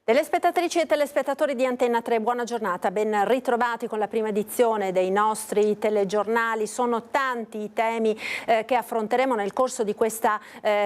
Telespettatrici e telespettatori di Antenna 3, buona giornata, ben ritrovati con la prima edizione dei nostri telegiornali. Sono tanti i temi che affronteremo nel corso di questa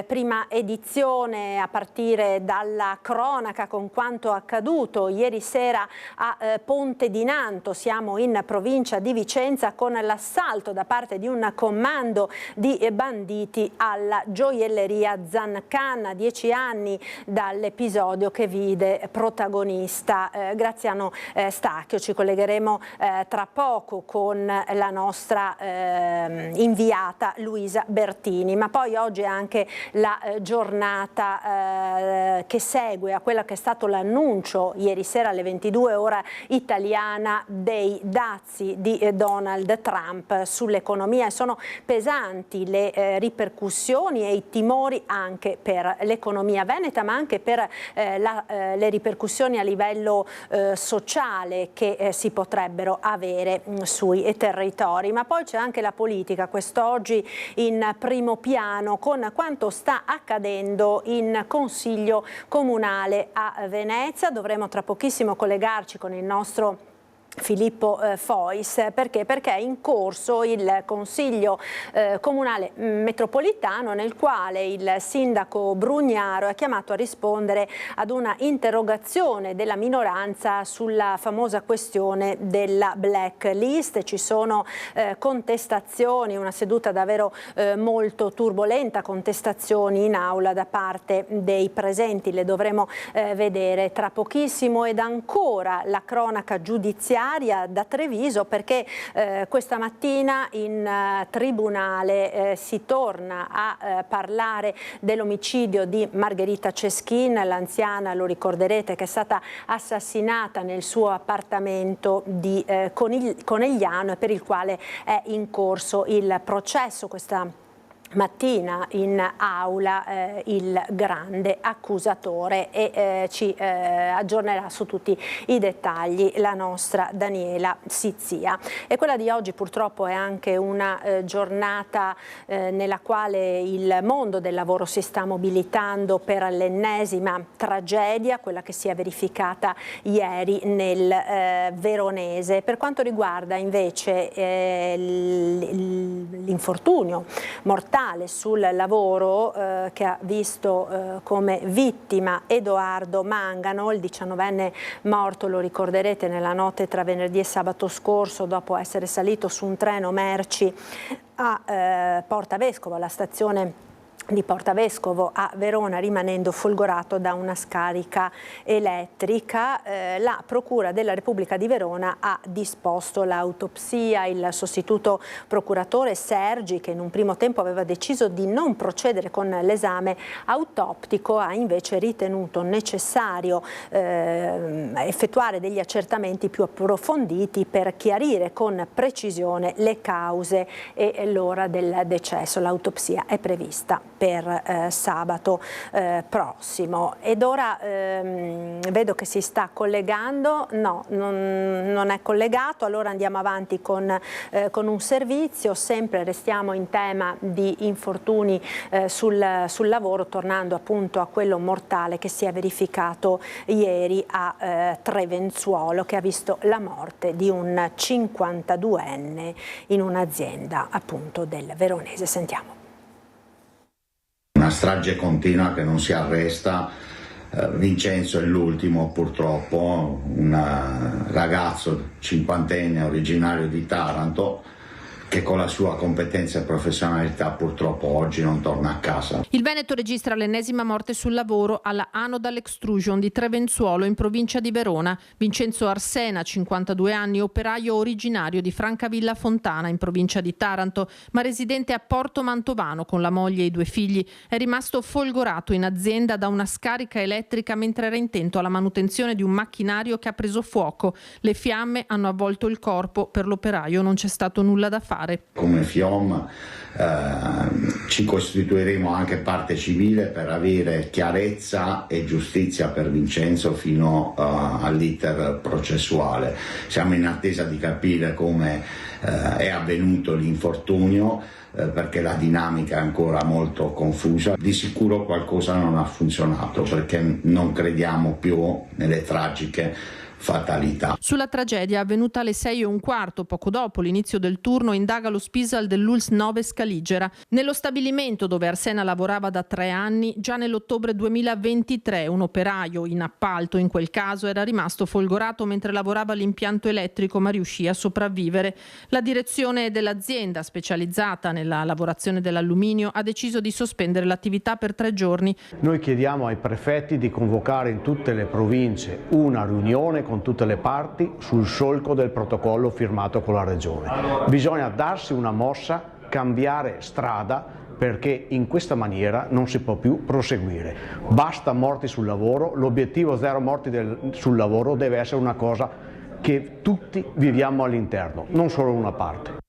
prima edizione, a partire dalla cronaca con quanto accaduto ieri sera a Ponte di Nanto. Siamo in provincia di Vicenza con l'assalto da parte di un comando di banditi alla gioielleria Zancanna, 10 anni dall'episodio che vide protagonista Graziano Stacchio. Ci collegheremo tra poco con la nostra inviata Luisa Bertini, ma poi oggi è anche la giornata che segue a quella che è stato l'annuncio ieri sera alle 22 ora italiana dei dazi di Donald Trump sull'economia, e sono pesanti le ripercussioni e i timori anche per l'economia veneta, ma anche per le ripercussioni a livello sociale che si potrebbero avere sui territori. Ma poi c'è anche la politica, quest'oggi in primo piano, con quanto sta accadendo in Consiglio Comunale a Venezia. Dovremo tra pochissimo collegarci con il nostro Filippo Fois, perché è in corso il Consiglio Comunale Metropolitano, nel quale il sindaco Brugnaro è chiamato a rispondere ad una interrogazione della minoranza sulla famosa questione della blacklist. Ci sono contestazioni, una seduta davvero molto turbolenta, contestazioni in aula da parte dei presenti, le dovremo vedere tra pochissimo. Ed ancora la cronaca giudiziaria da Treviso, perché questa mattina in tribunale si torna a parlare dell'omicidio di Margherita Ceschin, l'anziana, lo ricorderete, che è stata assassinata nel suo appartamento di Conegliano, e per il quale è in corso il processo. Questa mattina in aula il grande accusatore, e ci aggiornerà su tutti i dettagli la nostra Daniela Sizia. E quella di oggi purtroppo è anche una giornata nella quale il mondo del lavoro si sta mobilitando per l'ennesima tragedia, quella che si è verificata ieri nel Veronese. Per quanto riguarda invece l'infortunio mortale sul lavoro che ha visto come vittima Edoardo Mangano, il 19enne morto, lo ricorderete, nella notte tra venerdì e sabato scorso, dopo essere salito su un treno merci a Porta Vescovo, alla stazione di Porta Vescovo a Verona, rimanendo folgorato da una scarica elettrica. La Procura della Repubblica di Verona ha disposto l'autopsia. Il sostituto procuratore Sergi, che in un primo tempo aveva deciso di non procedere con l'esame autoptico, ha invece ritenuto necessario effettuare degli accertamenti più approfonditi per chiarire con precisione le cause e l'ora del decesso. L'autopsia è prevista per sabato prossimo. Ed ora vedo che si sta collegando, no, non è collegato, allora andiamo avanti con un servizio. Sempre restiamo in tema di infortuni sul lavoro, tornando appunto a quello mortale che si è verificato ieri a Trevenzuolo, che ha visto la morte di un 52enne in un'azienda appunto del Veronese. Sentiamo. Una strage continua che non si arresta. Vincenzo è l'ultimo, purtroppo, un ragazzo cinquantenne originario di Taranto, che con la sua competenza e professionalità purtroppo oggi non torna a casa. Il Veneto registra l'ennesima morte sul lavoro alla Anodal Extrusion di Trevenzuolo, in provincia di Verona. Vincenzo Arsena, 52 anni, operaio originario di Francavilla Fontana, in provincia di Taranto, ma residente a Porto Mantovano con la moglie e i 2 figli, è rimasto folgorato in azienda da una scarica elettrica mentre era intento alla manutenzione di un macchinario che ha preso fuoco. Le fiamme hanno avvolto il corpo, per l'operaio non c'è stato nulla da fare. fare. Come FIOM ci costituiremo anche parte civile per avere chiarezza e giustizia per Vincenzo fino all'iter processuale. Siamo in attesa di capire come è avvenuto l'infortunio, perché la dinamica è ancora molto confusa. Di sicuro qualcosa non ha funzionato, perché non crediamo più nelle tragiche fatalità. Sulla tragedia avvenuta alle 6:15, poco dopo l'inizio del turno, indaga lo Spisal dell'Uls 9 Scaligera. Nello stabilimento dove Arsena lavorava da 3 anni, già nell'ottobre 2023 un operaio in appalto, in quel caso, era rimasto folgorato mentre lavorava all'impianto elettrico, ma riuscì a sopravvivere. La direzione dell'azienda, specializzata nella lavorazione dell'alluminio, ha deciso di sospendere l'attività per 3 giorni. Noi chiediamo ai prefetti di convocare in tutte le province una riunione con tutte le parti sul solco del protocollo firmato con la Regione. Bisogna darsi una mossa, cambiare strada, perché in questa maniera non si può più proseguire. Basta morti sul lavoro, l'obiettivo 0 morti sul lavoro deve essere una cosa che tutti viviamo all'interno, non solo una parte.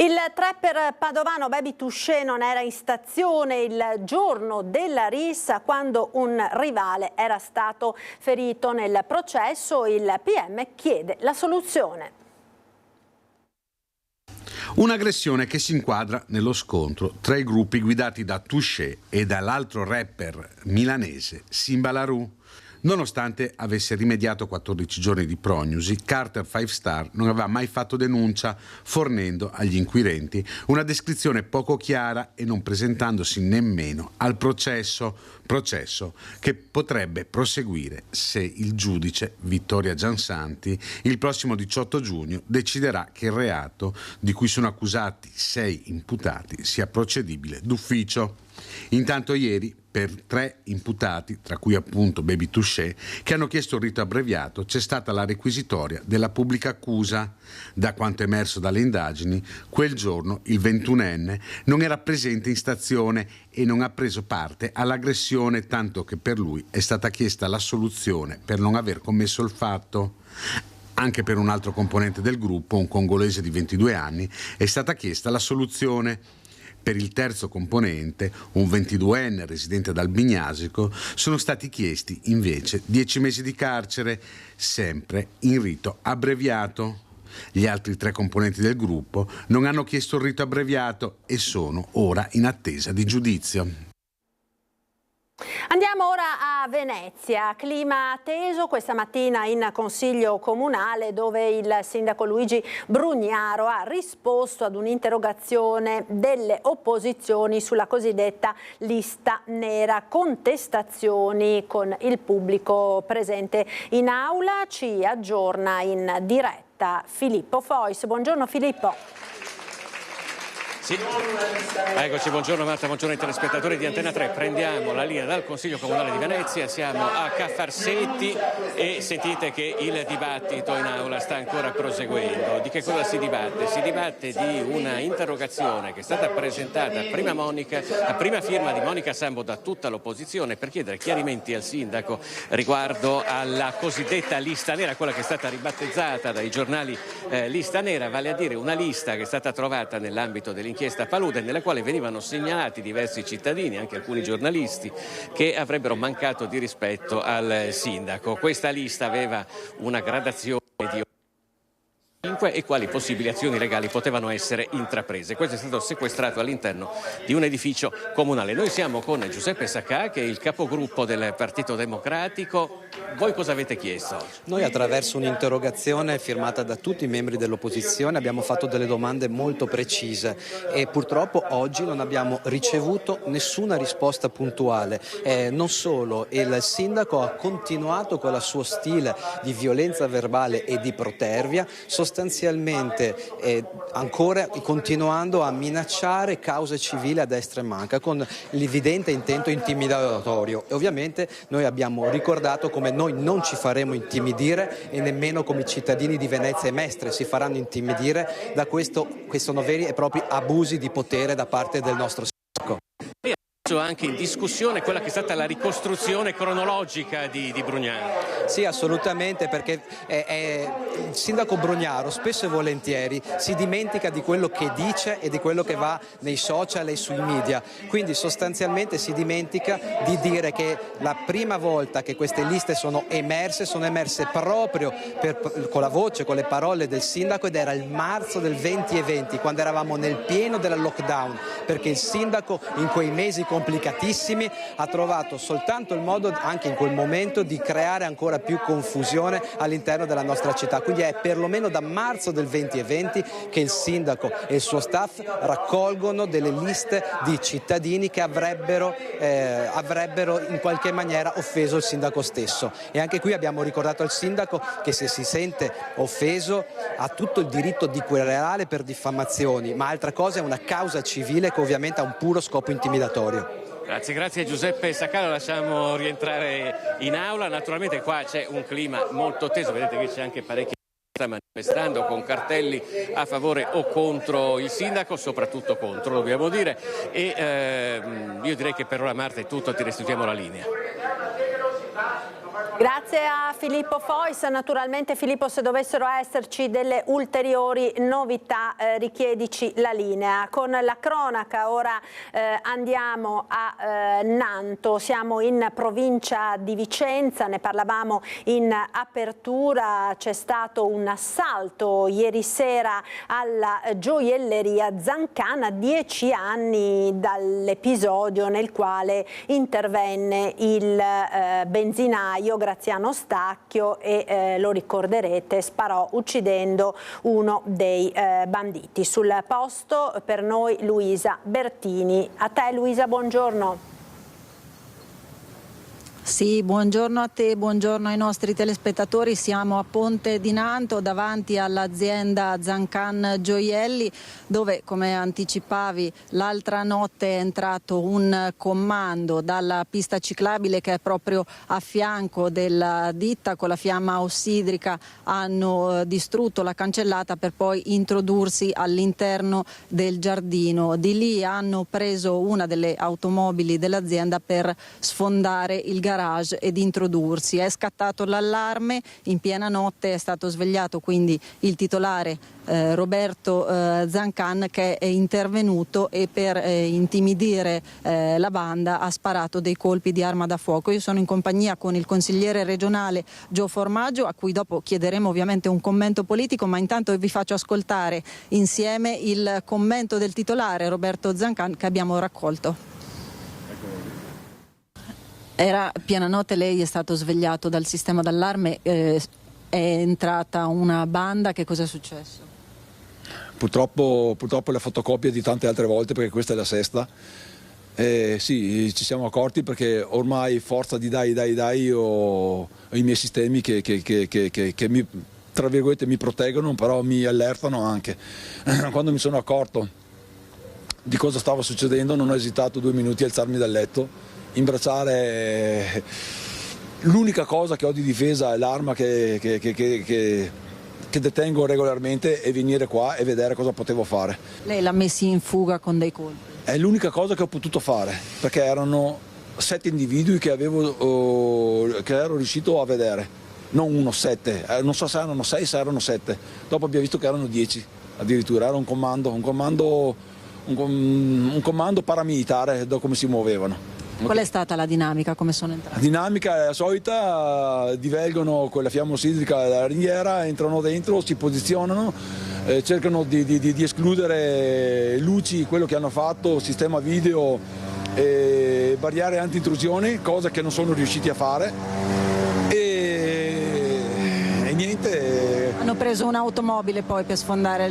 Il trapper padovano Baby Touché non era in stazione il giorno della rissa quando un rivale era stato ferito nel processo. Il PM chiede la soluzione. Un'aggressione che si inquadra nello scontro tra i gruppi guidati da Touché e dall'altro rapper milanese Simba La Rue. Nonostante avesse rimediato 14 giorni di prognosi, Carter 5 Star non aveva mai fatto denuncia, fornendo agli inquirenti una descrizione poco chiara e non presentandosi nemmeno al processo che potrebbe proseguire se il giudice Vittoria Giansanti il prossimo 18 giugno deciderà che il reato di cui sono accusati 6 imputati sia procedibile d'ufficio. Intanto ieri per 3 imputati, tra cui appunto Baby Touché, che hanno chiesto il rito abbreviato, c'è stata la requisitoria della pubblica accusa. Da quanto emerso dalle indagini, quel giorno il 21enne non era presente in stazione e non ha preso parte all'aggressione, tanto che per lui è stata chiesta l'assoluzione per non aver commesso il fatto. Anche per un altro componente del gruppo, un congolese di 22 anni, è stata chiesta l'assoluzione. Per il terzo componente, un 22enne residente ad Albignasico, sono stati chiesti invece 10 mesi di carcere, sempre in rito abbreviato. Gli altri 3 componenti del gruppo non hanno chiesto il rito abbreviato e sono ora in attesa di giudizio. Andiamo ora a Venezia, clima teso questa mattina in Consiglio Comunale dove il sindaco Luigi Brugnaro ha risposto ad un'interrogazione delle opposizioni sulla cosiddetta lista nera, contestazioni con il pubblico presente in aula. Ci aggiorna in diretta Filippo Fois. Buongiorno Filippo. Sì. Eccoci, buongiorno Marta, buongiorno ai telespettatori di Antena 3. Prendiamo la linea dal Consiglio Comunale di Venezia, siamo a Caffarsetti e sentite che il dibattito in aula sta ancora proseguendo. Di che cosa si dibatte? Si dibatte di una interrogazione che è stata presentata a prima firma di Monica Sambo da tutta l'opposizione per chiedere chiarimenti al sindaco riguardo alla cosiddetta lista nera, quella che è stata ribattezzata dai giornali lista nera, vale a dire una lista che è stata trovata nell'ambito dell'inchiesta Palude, nella quale venivano segnalati diversi cittadini, anche alcuni giornalisti, che avrebbero mancato di rispetto al sindaco. Questa lista aveva una gradazione di 5 e quali possibili azioni legali potevano essere intraprese. Questo è stato sequestrato all'interno di un edificio comunale. Noi siamo con Giuseppe Saccà, che è il capogruppo del Partito Democratico. Voi cosa avete chiesto? Noi attraverso un'interrogazione firmata da tutti i membri dell'opposizione abbiamo fatto delle domande molto precise e purtroppo oggi non abbiamo ricevuto nessuna risposta puntuale. Non solo, il sindaco ha continuato con il suo stile di violenza verbale e di protervia, sostanzialmente ancora continuando a minacciare cause civili a destra e manca con l'evidente intento intimidatorio. E ovviamente noi abbiamo ricordato come noi non ci faremo intimidire e nemmeno come i cittadini di Venezia e Mestre si faranno intimidire da questo sono veri e propri abusi di potere da parte del nostro sindaco. anche in discussione quella che è stata la ricostruzione cronologica di Brugnaro. Sì, assolutamente, perché il sindaco Brugnaro spesso e volentieri si dimentica di quello che dice e di quello che va nei social e sui media, quindi sostanzialmente si dimentica di dire che la prima volta che queste liste sono emerse proprio con la voce, con le parole del sindaco, ed era il marzo del 2020, quando eravamo nel pieno della lockdown, perché il sindaco in quei mesi complicatissimi ha trovato soltanto il modo anche in quel momento di creare ancora più confusione all'interno della nostra città. Quindi è perlomeno da marzo del 2020 che il sindaco e il suo staff raccolgono delle liste di cittadini che avrebbero in qualche maniera offeso il sindaco stesso, e anche qui abbiamo ricordato al sindaco che se si sente offeso ha tutto il diritto di querelare per diffamazioni, ma altra cosa è una causa civile che ovviamente ha un puro scopo intimidatorio. Grazie Giuseppe Sacalo, lasciamo rientrare in aula. Naturalmente qua c'è un clima molto teso, vedete che c'è anche parecchi che stanno manifestando con cartelli a favore o contro il sindaco, soprattutto contro dobbiamo dire, e io direi che per ora Marta è tutto, ti restituiamo la linea. Grazie a Filippo Fois. Naturalmente Filippo, se dovessero esserci delle ulteriori novità richiedici la linea. Con la cronaca ora andiamo a Nanto, siamo in provincia di Vicenza, ne parlavamo in apertura, c'è stato un assalto ieri sera alla gioielleria Zancan, 10 anni dall'episodio nel quale intervenne il benzinaio Graziano Stacchio e lo ricorderete, sparò uccidendo uno dei banditi. Sul posto per noi Luisa Bertini. A te Luisa, buongiorno. Sì, buongiorno a te, buongiorno ai nostri telespettatori. Siamo a Ponte di Nanto davanti all'azienda Zancan Gioielli, dove, come anticipavi, l'altra notte è entrato un comando dalla pista ciclabile che è proprio a fianco della ditta. Con la fiamma ossidrica hanno distrutto la cancellata per poi introdursi all'interno del giardino. Di lì hanno preso una delle automobili dell'azienda per sfondare il garage ed introdursi. È scattato l'allarme, in piena notte è stato svegliato quindi il titolare Roberto Zancan, che è intervenuto e per intimidire la banda ha sparato dei colpi di arma da fuoco. Io sono in compagnia con il consigliere regionale Gio Formaggio, a cui dopo chiederemo ovviamente un commento politico, ma intanto vi faccio ascoltare insieme il commento del titolare Roberto Zancan che abbiamo raccolto. Era piena notte, lei è stato svegliato dal sistema d'allarme, è entrata una banda, che cosa è successo? Purtroppo la fotocopia di tante altre volte, perché questa è la sesta. Sì, ci siamo accorti perché ormai forza di dai ho i miei sistemi che mi, tra virgolette, mi proteggono, però mi allertano anche. Quando mi sono accorto di cosa stava succedendo non ho esitato 2 minuti a alzarmi dal letto, imbracciare l'unica cosa che ho di difesa, è l'arma che detengo regolarmente, e venire qua e vedere cosa potevo fare. Lei l'ha messi in fuga con dei colpi? È l'unica cosa che ho potuto fare, perché erano 7 individui che ero riuscito a vedere, non 1, 7, non so se erano 6, se erano 7, dopo abbiamo visto che erano 10 addirittura, era un comando paramilitare da come si muovevano. Qual è stata la dinamica? Come sono entrati? La dinamica è la solita, divelgono con la fiamma ossidrica dalla ringhiera, entrano dentro, si posizionano, cercano di escludere luci, quello che hanno fatto, sistema video e barriere anti-intrusioni, cosa che non sono riusciti a fare. E niente. Hanno preso un'automobile poi per sfondare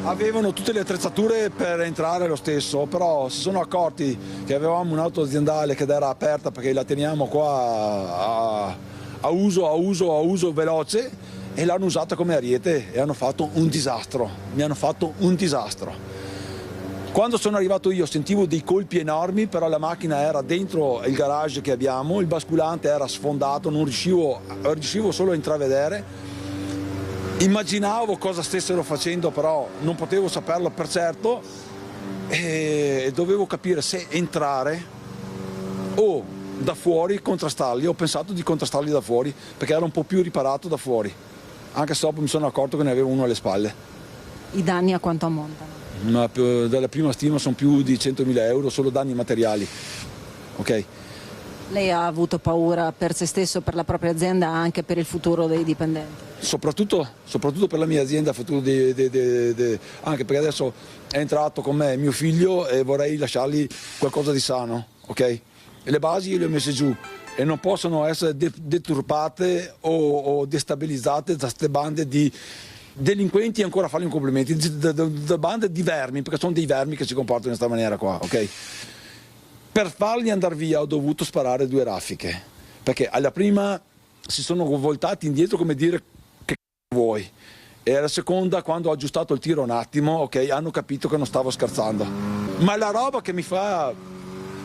Avevano tutte le attrezzature per entrare lo stesso, però si sono accorti che avevamo un'auto aziendale che era aperta, perché la teniamo qua a uso veloce, e l'hanno usata come ariete e hanno fatto un disastro. Mi hanno fatto un disastro. Quando sono arrivato io sentivo dei colpi enormi, però la macchina era dentro il garage che abbiamo, il basculante era sfondato, non riuscivo solo a intravedere. Immaginavo cosa stessero facendo, però non potevo saperlo per certo, e dovevo capire se entrare o da fuori contrastarli, ho pensato di contrastarli da fuori perché era un po' più riparato da fuori, anche se dopo mi sono accorto che ne avevo uno alle spalle. I danni a quanto ammontano? Ma dalla prima stima sono più di 100.000 euro solo danni materiali. Ok? Lei ha avuto paura per se stesso, per la propria azienda, anche per il futuro dei dipendenti? Soprattutto per la mia azienda, futuro anche perché adesso è entrato con me mio figlio e vorrei lasciargli qualcosa di sano, ok? E le basi le ho messe giù e non possono essere deturpate o destabilizzate da queste bande di delinquenti, ancora fargli un complimento, da bande di vermi, perché sono dei vermi che si comportano in questa maniera qua, ok? Per farli andare via ho dovuto sparare 2 raffiche, perché alla prima si sono voltati indietro come dire che vuoi, e alla seconda, quando ho aggiustato il tiro un attimo, ok, hanno capito che non stavo scherzando. Ma la roba che mi fa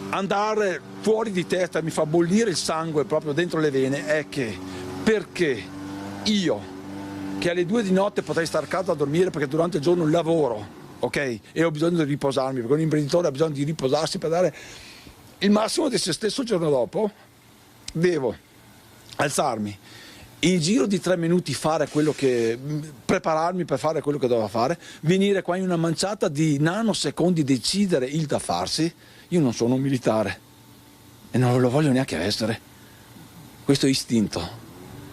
andare fuori di testa, mi fa bollire il sangue proprio dentro le vene, è che perché io, che alle 2 di notte potrei stare a casa a dormire perché durante il giorno lavoro, ok, e ho bisogno di riposarmi, perché un imprenditore ha bisogno di riposarsi per dare il massimo di se stesso, il giorno dopo devo alzarmi, in giro di 3 minuti prepararmi per fare quello che devo fare, venire qua in una manciata di nanosecondi decidere il da farsi. Io non sono un militare e non lo voglio neanche essere. Questo è istinto,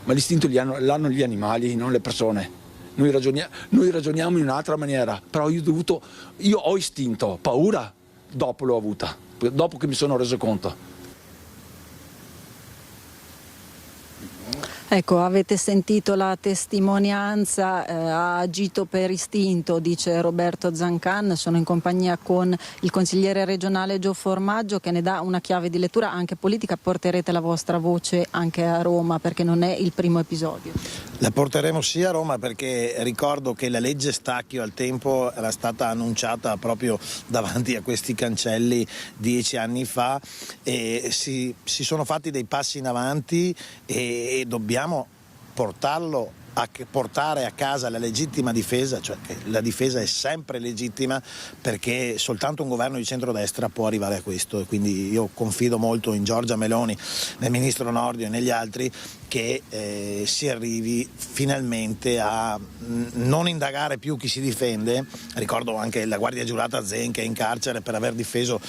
ma l'istinto l'hanno gli animali, non le persone. Noi ragioniamo in un'altra maniera, però io ho istinto, paura dopo l'ho avuta, dopo che mi sono reso conto. Ecco, avete sentito la testimonianza, ha agito per istinto, dice Roberto Zancan. Sono in compagnia con il consigliere regionale Gio Formaggio, che ne dà una chiave di lettura anche politica. Porterete la vostra voce anche a Roma, perché non è il primo episodio. La porteremo sì a Roma, perché ricordo che la legge Stacchio al tempo era stata annunciata proprio davanti a questi cancelli 10 anni fa e si sono fatti dei passi in avanti e dobbiamo portare a casa la legittima difesa, cioè che la difesa è sempre legittima, perché soltanto un governo di centrodestra può arrivare a questo, e quindi io confido molto in Giorgia Meloni, nel ministro Nordio e negli altri, che si arrivi finalmente a non indagare più chi si difende. Ricordo anche la guardia giurata Zen, che è in carcere per aver difeso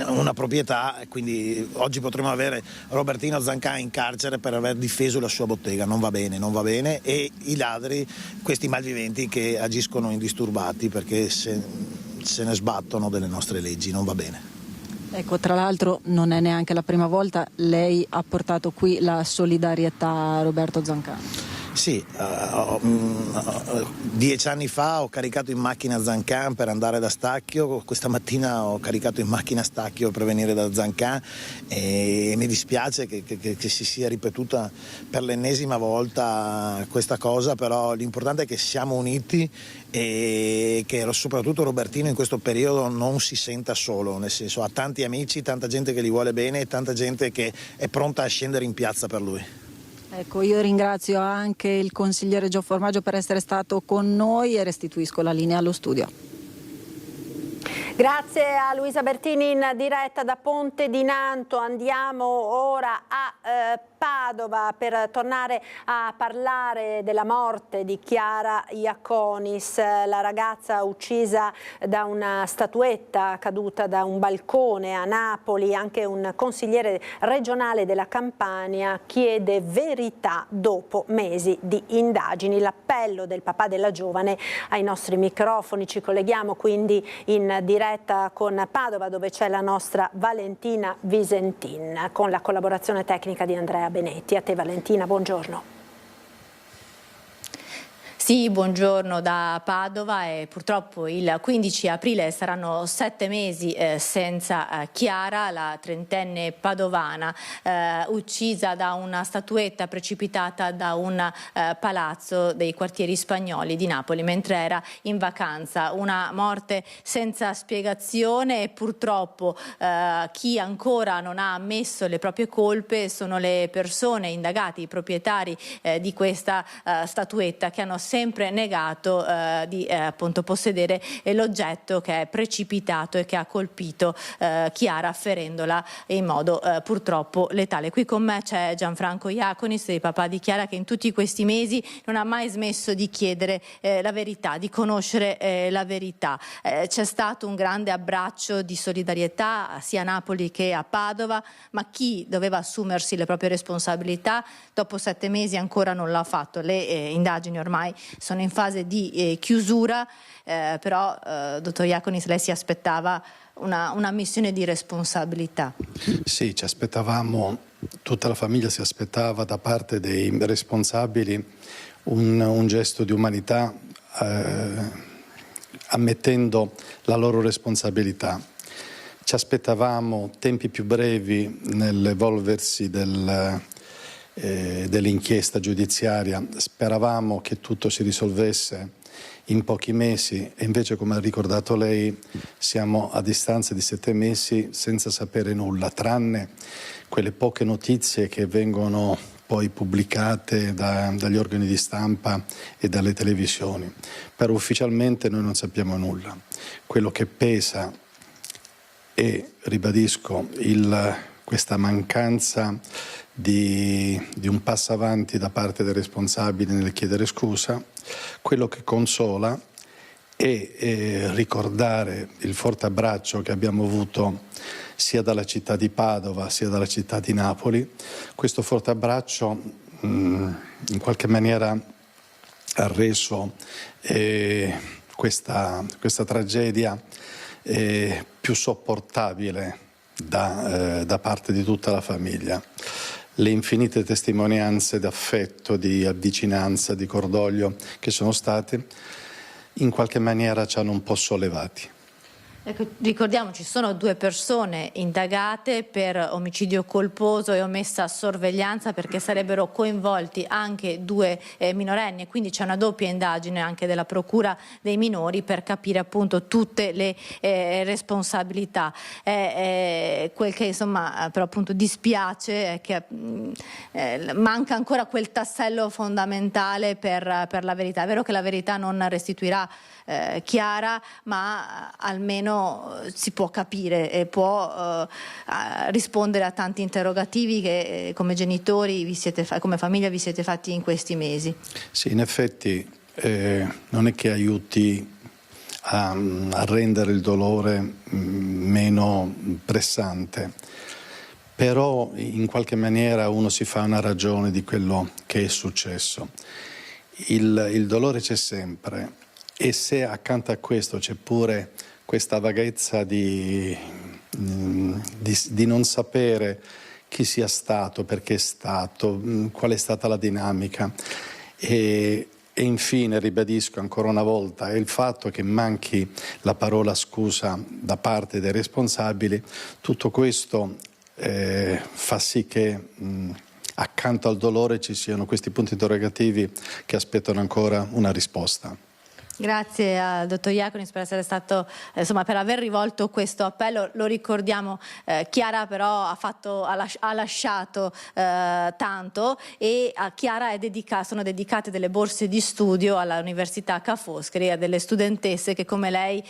una proprietà, quindi oggi potremmo avere Robertino Zancan in carcere per aver difeso la sua bottega. Non va bene, e i ladri, questi malviventi che agiscono indisturbati perché se ne sbattono delle nostre leggi, non va bene. Ecco, tra l'altro non è neanche la prima volta, lei ha portato qui la solidarietà a Roberto Zancan. Sì, 10 anni fa ho caricato in macchina Zancan per andare da Stacchio, questa mattina ho caricato in macchina Stacchio per venire da Zancan e mi dispiace che si sia ripetuta per l'ennesima volta questa cosa, però l'importante è che siamo uniti e che soprattutto Robertino in questo periodo non si senta solo, nel senso ha tanti amici, tanta gente che gli vuole bene e tanta gente che è pronta a scendere in piazza per lui. Ecco, io ringrazio anche il consigliere Gio Formaggio per essere stato con noi e restituisco la linea allo studio. Grazie a Luisa Bertini in diretta da Ponte di Nanto. Andiamo ora a Padova per tornare a parlare della morte di Chiara Iaconis, la ragazza uccisa da una statuetta caduta da un balcone a Napoli. Anche un consigliere regionale della Campania chiede verità dopo mesi di indagini. L'appello del papà della giovane ai nostri microfoni. Ci colleghiamo quindi in diretta con Padova, dove c'è la nostra Valentina Visentin, con la collaborazione tecnica di Andrea Benetti. A te Valentina, buongiorno. Sì, buongiorno da Padova, e purtroppo il 15 aprile saranno 7 mesi senza Chiara, la trentenne padovana uccisa da una statuetta precipitata da un palazzo dei quartieri spagnoli di Napoli mentre era in vacanza. Una morte senza spiegazione, e purtroppo chi ancora non ha ammesso le proprie colpe sono le persone indagate, i proprietari di questa statuetta, che hanno sempre sempre negato di appunto possedere l'oggetto che è precipitato e che ha colpito Chiara, ferendola in modo purtroppo letale. Qui con me c'è Gianfranco Iaconis, il papà di Chiara, che in tutti questi mesi non ha mai smesso di chiedere la verità, di conoscere la verità. C'è stato un grande abbraccio di solidarietà sia a Napoli che a Padova, ma chi doveva assumersi le proprie responsabilità dopo 7 mesi ancora non l'ha fatto. Le indagini ormai sono in fase di chiusura, però dottor Iaconis, lei si aspettava una missione di responsabilità. Sì, ci aspettavamo, tutta la famiglia si aspettava da parte dei responsabili un gesto di umanità, ammettendo la loro responsabilità. Ci aspettavamo tempi più brevi nell'evolversi dell'inchiesta giudiziaria, speravamo che tutto si risolvesse in pochi mesi e invece, come ha ricordato lei, siamo a distanza di 7 mesi senza sapere nulla, tranne quelle poche notizie che vengono poi pubblicate dagli organi di stampa e dalle televisioni. Però ufficialmente noi non sappiamo nulla. Quello che pesa è, ribadisco, questa mancanza di un passo avanti da parte dei responsabili nel chiedere scusa. Quello che consola è ricordare il forte abbraccio che abbiamo avuto sia dalla città di Padova sia dalla città di Napoli. Questo forte abbraccio in qualche maniera ha reso questa tragedia più sopportabile da parte di tutta la famiglia. Le infinite testimonianze d'affetto, di avvicinanza, di cordoglio che sono state, in qualche maniera ci hanno un po' sollevati. Ecco, ricordiamoci, sono 2 persone indagate per omicidio colposo e omessa sorveglianza, perché sarebbero coinvolti anche 2 minorenni, quindi c'è una doppia indagine anche della Procura dei minori per capire appunto tutte le responsabilità. Quel che insomma però appunto dispiace è che manca ancora quel tassello fondamentale per la verità. È vero che la verità non restituirà Chiara, ma almeno si può capire e può rispondere a tanti interrogativi che come genitori come famiglia vi siete fatti in questi mesi. Sì, in effetti non è che aiuti a rendere il dolore meno pressante, però in qualche maniera uno si fa una ragione di quello che è successo. Il dolore c'è sempre. E se accanto a questo c'è pure questa vaghezza di non sapere chi sia stato, perché è stato, qual è stata la dinamica e infine ribadisco ancora una volta il fatto che manchi la parola scusa da parte dei responsabili, tutto questo fa sì che accanto al dolore ci siano questi punti interrogativi che aspettano ancora una risposta. Grazie al dottor Iaconis per essere stato, per aver rivolto questo appello. Lo ricordiamo, Chiara però ha lasciato tanto, e a Chiara sono dedicate delle borse di studio all'Università Ca' Foscari, a delle studentesse che come lei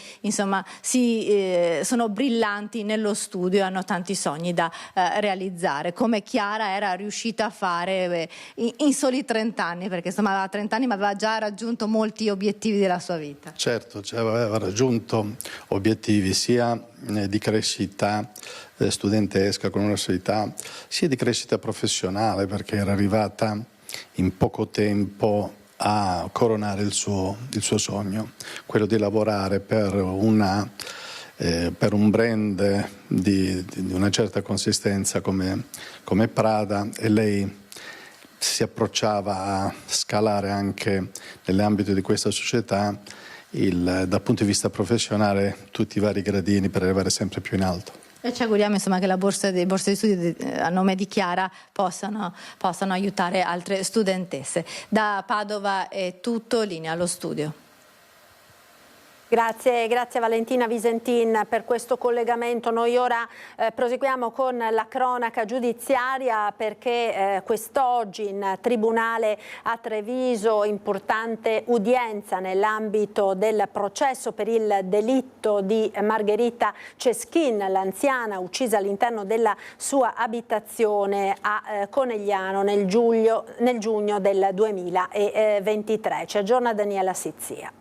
sono brillanti nello studio e hanno tanti sogni da realizzare, come Chiara era riuscita a fare in soli 30 anni, perché aveva 30 anni ma aveva già raggiunto molti obiettivi della sua vita. Certo, aveva raggiunto obiettivi sia di crescita studentesca con l'università, sia di crescita professionale, perché era arrivata in poco tempo a coronare il suo sogno, quello di lavorare per un brand di una certa consistenza come Prada, e lei si approcciava a scalare anche nell'ambito di questa società dal punto di vista professionale tutti i vari gradini per arrivare sempre più in alto. E ci auguriamo che le borse di studio a nome di Chiara possano aiutare altre studentesse. Da Padova è tutto, linea allo studio. Grazie Valentina Visentin per questo collegamento. Noi ora proseguiamo con la cronaca giudiziaria perché quest'oggi in tribunale a Treviso importante udienza nell'ambito del processo per il delitto di Margherita Ceschin, l'anziana uccisa all'interno della sua abitazione a Conegliano nel giugno del 2023. Ci aggiorna Daniela Sizzia.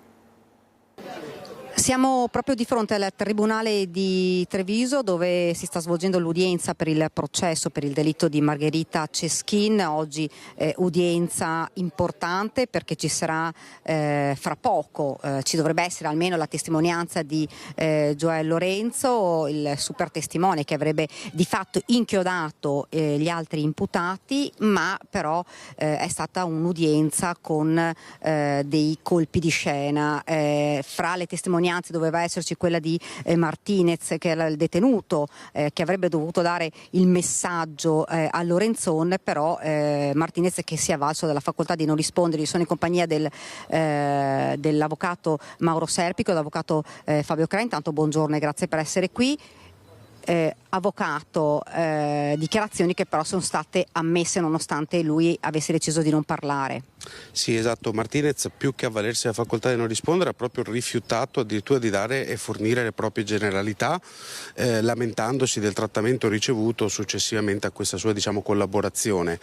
Siamo proprio di fronte al Tribunale di Treviso dove si sta svolgendo l'udienza per il processo per il delitto di Margherita Ceschin. Oggi udienza importante perché ci sarà fra poco, ci dovrebbe essere almeno la testimonianza di Joel Lorenzo, il super testimone che avrebbe di fatto inchiodato gli altri imputati, ma però è stata un'udienza con dei colpi di scena. Fra le testimonianze doveva esserci quella di Martinez, che era il detenuto che avrebbe dovuto dare il messaggio a Lorenzon, però Martinez, che si è avvalso della facoltà di non rispondere. Sono in compagnia dell'avvocato Mauro Serpico, dell'avvocato Fabio Cra. Intanto buongiorno e grazie per essere qui. Avvocato, dichiarazioni che però sono state ammesse nonostante lui avesse deciso di non parlare. Sì, esatto, Martinez più che avvalersi della facoltà di non rispondere ha proprio rifiutato addirittura di dare e fornire le proprie generalità, lamentandosi del trattamento ricevuto successivamente a questa sua collaborazione.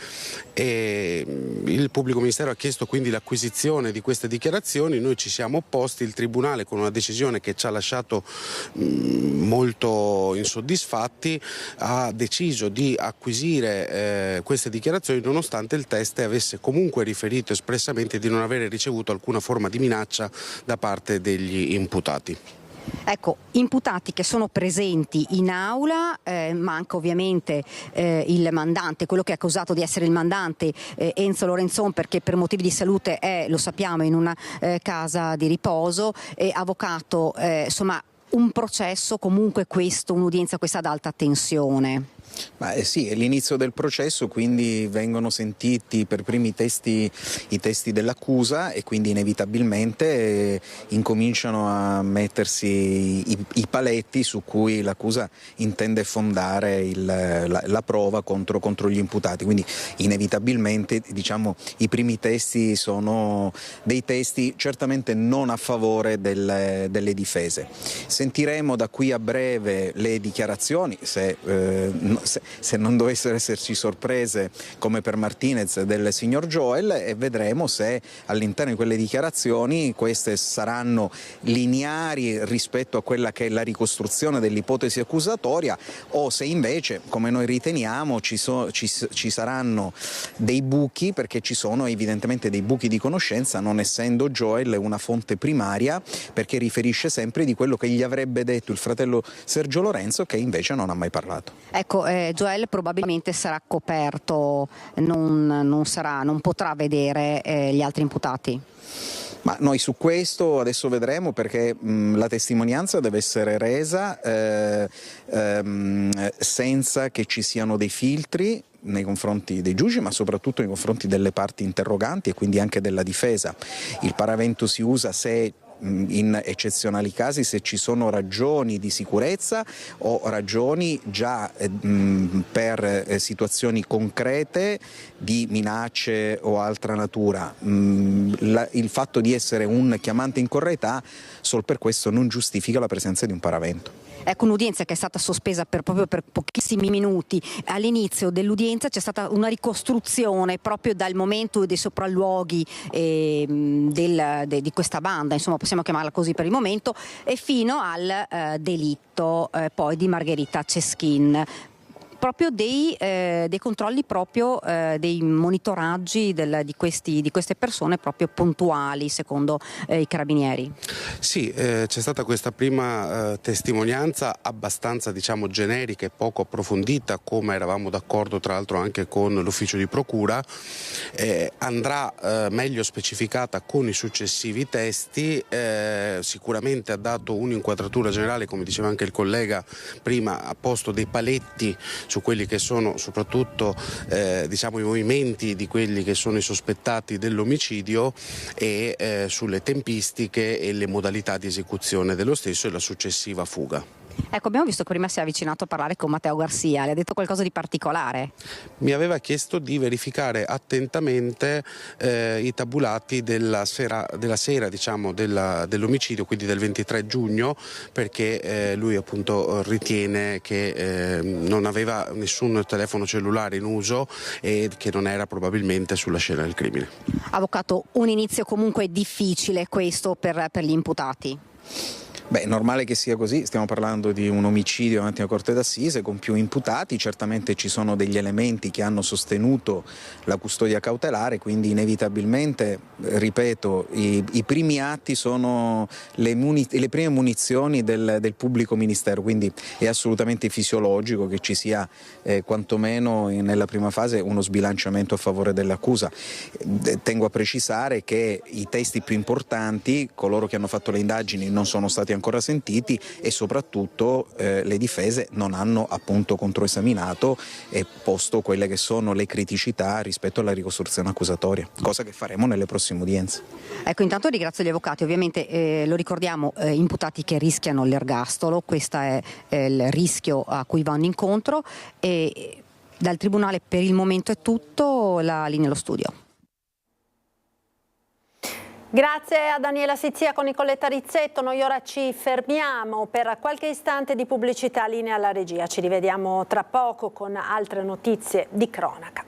E il pubblico ministero ha chiesto quindi l'acquisizione di queste dichiarazioni. Noi ci siamo opposti, il Tribunale con una decisione che ci ha lasciato molto insoddisfatti ha deciso di acquisire queste dichiarazioni nonostante il teste avesse comunque riferito espressamente di non avere ricevuto alcuna forma di minaccia da parte degli imputati. Ecco, imputati che sono presenti in aula, manca ovviamente il mandante, quello che è accusato di essere il mandante, Enzo Lorenzon, perché per motivi di salute è, lo sappiamo, in una casa di riposo. Avvocato, insomma, un processo comunque questo, un'udienza questa ad alta tensione. Sì, è l'inizio del processo, quindi vengono sentiti per primi i testi dell'accusa e quindi inevitabilmente incominciano a mettersi i paletti su cui l'accusa intende fondare la prova contro gli imputati. Quindi inevitabilmente i primi testi sono dei testi certamente non a favore delle difese. Sentiremo da qui a breve le dichiarazioni, se non dovessero esserci sorprese come per Martinez del signor Joel, e vedremo se all'interno di quelle dichiarazioni queste saranno lineari rispetto a quella che è la ricostruzione dell'ipotesi accusatoria o se invece, come noi riteniamo, ci saranno dei buchi, perché ci sono evidentemente dei buchi di conoscenza, non essendo Joel una fonte primaria, perché riferisce sempre di quello che gli avrebbe detto il fratello Sergio Lorenzo, che invece non ha mai parlato. Ecco, Joel probabilmente sarà coperto, non potrà vedere gli altri imputati. Ma noi su questo adesso vedremo, perché la testimonianza deve essere resa senza che ci siano dei filtri nei confronti dei giudici, ma soprattutto nei confronti delle parti interroganti e quindi anche della difesa. Il paravento si usa se in eccezionali casi, se ci sono ragioni di sicurezza o ragioni già per situazioni concrete di minacce o altra natura. Il fatto di essere un chiamante in correità sol per questo non giustifica la presenza di un paravento. Ecco, un'udienza che è stata sospesa proprio per pochissimi minuti. All'inizio dell'udienza c'è stata una ricostruzione proprio dal momento dei sopralluoghi di questa banda, insomma possiamo chiamarla così per il momento, e fino al delitto poi di Margherita Ceschin. Proprio dei controlli, proprio dei monitoraggi di queste persone proprio puntuali, secondo i carabinieri. Sì, c'è stata questa prima testimonianza abbastanza generica e poco approfondita, come eravamo d'accordo tra l'altro anche con l'ufficio di procura. Andrà meglio specificata con i successivi testi. Sicuramente ha dato un'inquadratura generale, come diceva anche il collega prima, ha posto dei paletti su quelli che sono soprattutto diciamo, i movimenti di quelli che sono i sospettati dell'omicidio e sulle tempistiche e le modalità di esecuzione dello stesso e la successiva fuga. Ecco, abbiamo visto che prima si è avvicinato a parlare con Matteo Garcia, le ha detto qualcosa di particolare? Mi aveva chiesto di verificare attentamente i tabulati della sera diciamo, dell'omicidio, quindi del 23 giugno, perché lui appunto ritiene che non aveva nessun telefono cellulare in uso e che non era probabilmente sulla scena del crimine. Avvocato, un inizio comunque difficile questo per gli imputati? Beh, è normale che sia così, stiamo parlando di un omicidio davanti a corte d'assise con più imputati, certamente ci sono degli elementi che hanno sostenuto la custodia cautelare, quindi inevitabilmente, ripeto, i primi atti sono le prime munizioni del pubblico ministero, quindi è assolutamente fisiologico che ci sia quantomeno nella prima fase uno sbilanciamento a favore dell'accusa. Tengo a precisare che i testi più importanti, coloro che hanno fatto le indagini non sono stati ancora sentiti e soprattutto le difese non hanno appunto controesaminato e posto quelle che sono le criticità rispetto alla ricostruzione accusatoria, cosa che faremo nelle prossime udienze. Ecco, intanto ringrazio gli avvocati, ovviamente lo ricordiamo, imputati che rischiano l'ergastolo, questo è il rischio a cui vanno incontro e dal Tribunale per il momento è tutto, la linea allo studio. Grazie a Daniela Sizia con Nicoletta Rizzetto, noi ora ci fermiamo per qualche istante di pubblicità, linea alla regia, ci rivediamo tra poco con altre notizie di cronaca.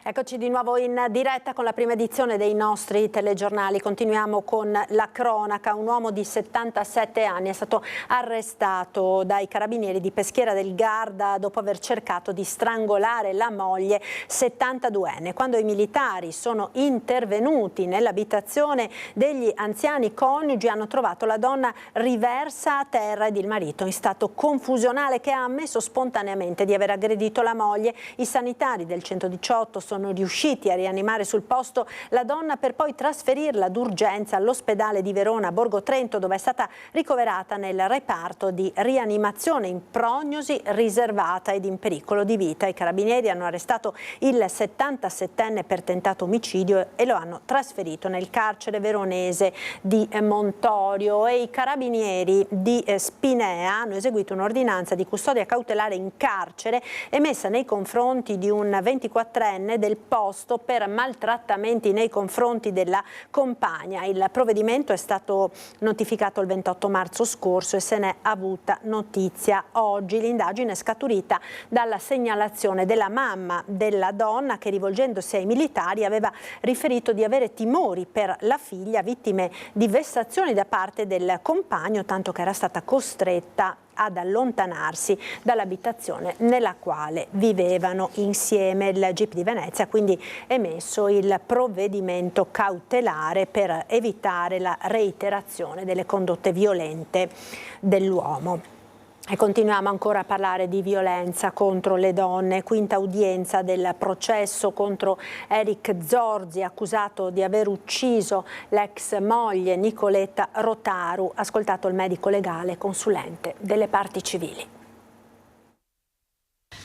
Eccoci di nuovo in diretta con la prima edizione dei nostri telegiornali. Continuiamo con la cronaca. Un uomo di 77 anni è stato arrestato dai carabinieri di Peschiera del Garda dopo aver cercato di strangolare la moglie 72enne. Quando i militari sono intervenuti nell'abitazione degli anziani coniugi hanno trovato la donna riversa a terra ed il marito in stato confusionale che ha ammesso spontaneamente di aver aggredito la moglie. I sanitari del 118 sono riusciti a rianimare sul posto la donna per poi trasferirla d'urgenza all'ospedale di Verona Borgo Trento, dove è stata ricoverata nel reparto di rianimazione in prognosi riservata ed in pericolo di vita. I carabinieri hanno arrestato il 77enne per tentato omicidio e lo hanno trasferito nel carcere veronese di Montorio e i carabinieri di Spinea hanno eseguito un'ordinanza di custodia cautelare in carcere emessa nei confronti di un 24enne del posto per maltrattamenti nei confronti della compagna. Il provvedimento è stato notificato il 28 marzo scorso e se n'è avuta notizia oggi. L'indagine è scaturita dalla segnalazione della mamma della donna che, rivolgendosi ai militari, aveva riferito di avere timori per la figlia, vittime di vessazioni da parte del compagno, tanto che era stata costretta ad allontanarsi dall'abitazione nella quale vivevano insieme. Il GIP di Venezia ha quindi emesso il provvedimento cautelare per evitare la reiterazione delle condotte violente dell'uomo. E continuiamo ancora a parlare di violenza contro le donne. Quinta udienza del processo contro Eric Zorzi, accusato di aver ucciso l'ex moglie Nicoletta Rotaru. Ascoltato il medico legale consulente delle parti civili.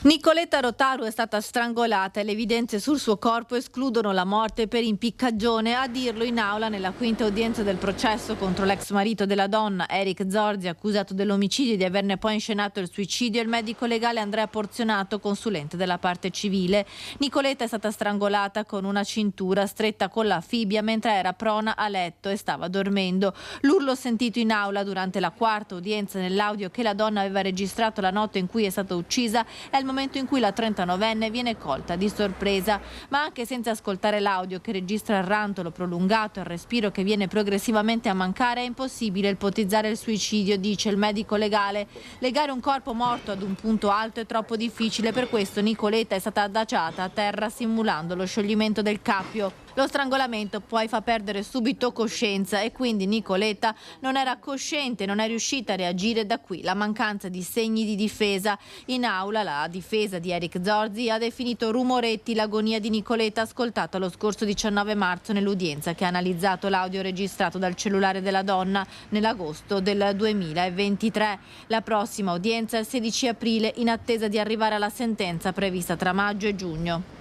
Nicoletta Rotaru è stata strangolata e le evidenze sul suo corpo escludono la morte per impiccagione. A dirlo in aula nella quinta udienza del processo contro l'ex marito della donna, Eric Zorzi, accusato dell'omicidio e di averne poi inscenato il suicidio, il medico legale Andrea Porzionato, consulente della parte civile. Nicoletta è stata strangolata con una cintura stretta con la fibbia mentre era prona a letto e stava dormendo. L'urlo sentito in aula durante la quarta udienza nell'audio che la donna aveva registrato la notte in cui è stata uccisa è il momento in cui la 39enne viene colta di sorpresa, ma anche senza ascoltare l'audio che registra il rantolo prolungato e il respiro che viene progressivamente a mancare è impossibile ipotizzare il suicidio, dice il medico legale. Legare un corpo morto ad un punto alto è troppo difficile, per questo Nicoletta è stata adagiata a terra simulando lo scioglimento del cappio. Lo strangolamento poi fa perdere subito coscienza e quindi Nicoletta non era cosciente, non è riuscita a reagire, da qui la mancanza di segni di difesa. In aula la difesa di Eric Zorzi ha definito rumoretti l'agonia di Nicoletta ascoltata lo scorso 19 marzo nell'udienza che ha analizzato l'audio registrato dal cellulare della donna nell'agosto del 2023. La prossima udienza è il 16 aprile in attesa di arrivare alla sentenza prevista tra maggio e giugno.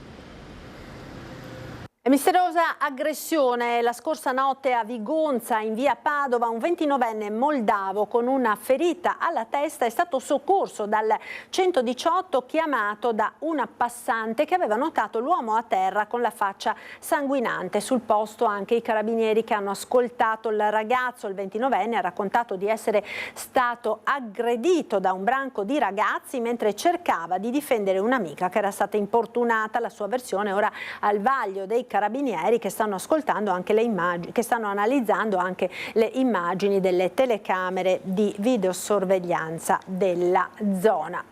Misteriosa aggressione la scorsa notte a Vigonza, in via Padova. Un 29enne moldavo con una ferita alla testa è stato soccorso dal 118 chiamato da una passante che aveva notato l'uomo a terra con la faccia sanguinante. Sul posto anche i carabinieri che hanno ascoltato il ragazzo. Il 29enne ha raccontato di essere stato aggredito da un branco di ragazzi mentre cercava di difendere un'amica che era stata importunata. La sua versione ora al vaglio dei carabinieri che stanno ascoltando anche le immagini, che stanno analizzando anche le immagini delle telecamere di videosorveglianza della zona.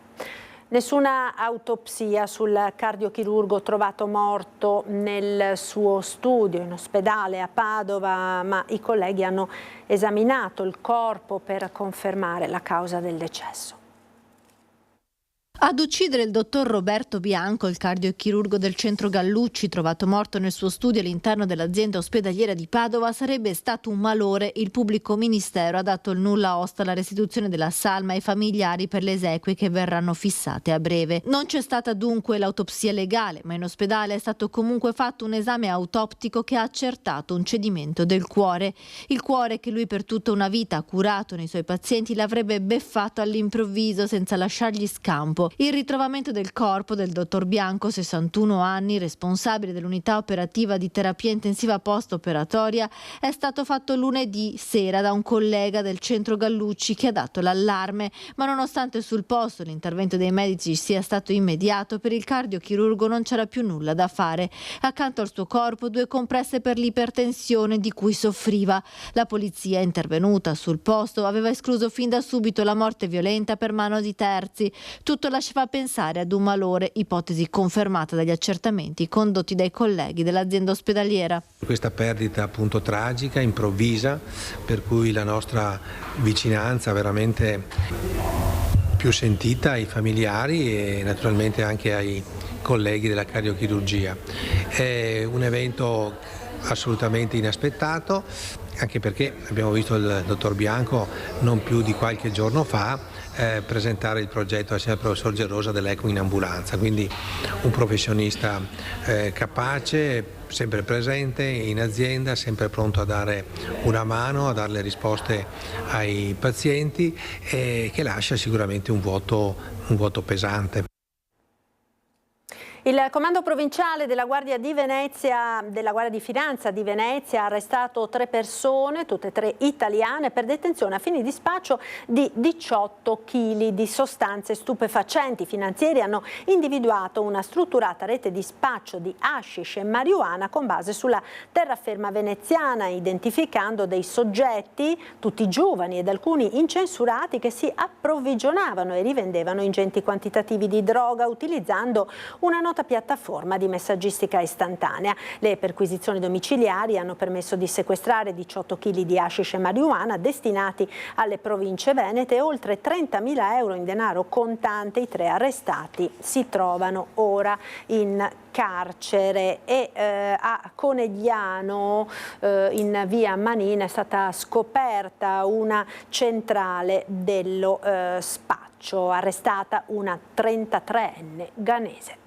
Nessuna autopsia sul cardiochirurgo trovato morto nel suo studio in ospedale a Padova, ma i colleghi hanno esaminato il corpo per confermare la causa del decesso. Ad uccidere il dottor Roberto Bianco, il cardiochirurgo del centro Gallucci, trovato morto nel suo studio all'interno dell'azienda ospedaliera di Padova, sarebbe stato un malore. Il pubblico ministero ha dato il nulla osta alla restituzione della salma ai familiari per le esequie che verranno fissate a breve. Non c'è stata dunque l'autopsia legale, ma in ospedale è stato comunque fatto un esame autoptico che ha accertato un cedimento del cuore. Il cuore che lui per tutta una vita ha curato nei suoi pazienti l'avrebbe beffato all'improvviso senza lasciargli scampo. Il ritrovamento del corpo del dottor Bianco, 61 anni, responsabile dell'unità operativa di terapia intensiva post-operatoria, è stato fatto lunedì sera da un collega del centro Gallucci che ha dato l'allarme, ma nonostante sul posto l'intervento dei medici sia stato immediato, per il cardiochirurgo non c'era più nulla da fare. Accanto al suo corpo 2 compresse per l'ipertensione di cui soffriva. La polizia, intervenuta sul posto, aveva escluso fin da subito la morte violenta per mano di terzi. Tutto lasciava pensare ad un malore, ipotesi confermata dagli accertamenti condotti dai colleghi dell'azienda ospedaliera. Questa perdita appunto tragica, improvvisa, per cui la nostra vicinanza veramente più sentita ai familiari e naturalmente anche ai colleghi della cardiochirurgia. È un evento assolutamente inaspettato, anche perché abbiamo visto il dottor Bianco non più di qualche giorno fa presentare il progetto assieme al professor Gerosa dell'ECMO in ambulanza, quindi un professionista capace, sempre presente in azienda, sempre pronto a dare una mano, a dare le risposte ai pazienti e che lascia sicuramente un vuoto pesante. Il comando provinciale della Guardia di Venezia, della Guardia di Finanza di Venezia, ha arrestato 3 persone, tutte e 3 italiane, per detenzione a fini di spaccio di 18 kg di sostanze stupefacenti. I finanzieri hanno individuato una strutturata rete di spaccio di hashish e marijuana con base sulla terraferma veneziana, identificando dei soggetti, tutti giovani ed alcuni incensurati, che si approvvigionavano e rivendevano ingenti quantitativi di droga utilizzando una nota piattaforma di messaggistica istantanea. Le perquisizioni domiciliari hanno permesso di sequestrare 18 kg di hashish e marijuana destinati alle province venete e oltre 30.000 euro in denaro contante. I 3 arrestati si trovano ora in carcere. E a Conegliano, in via Manina, è stata scoperta una centrale dello spaccio, arrestata una 33enne ghanese.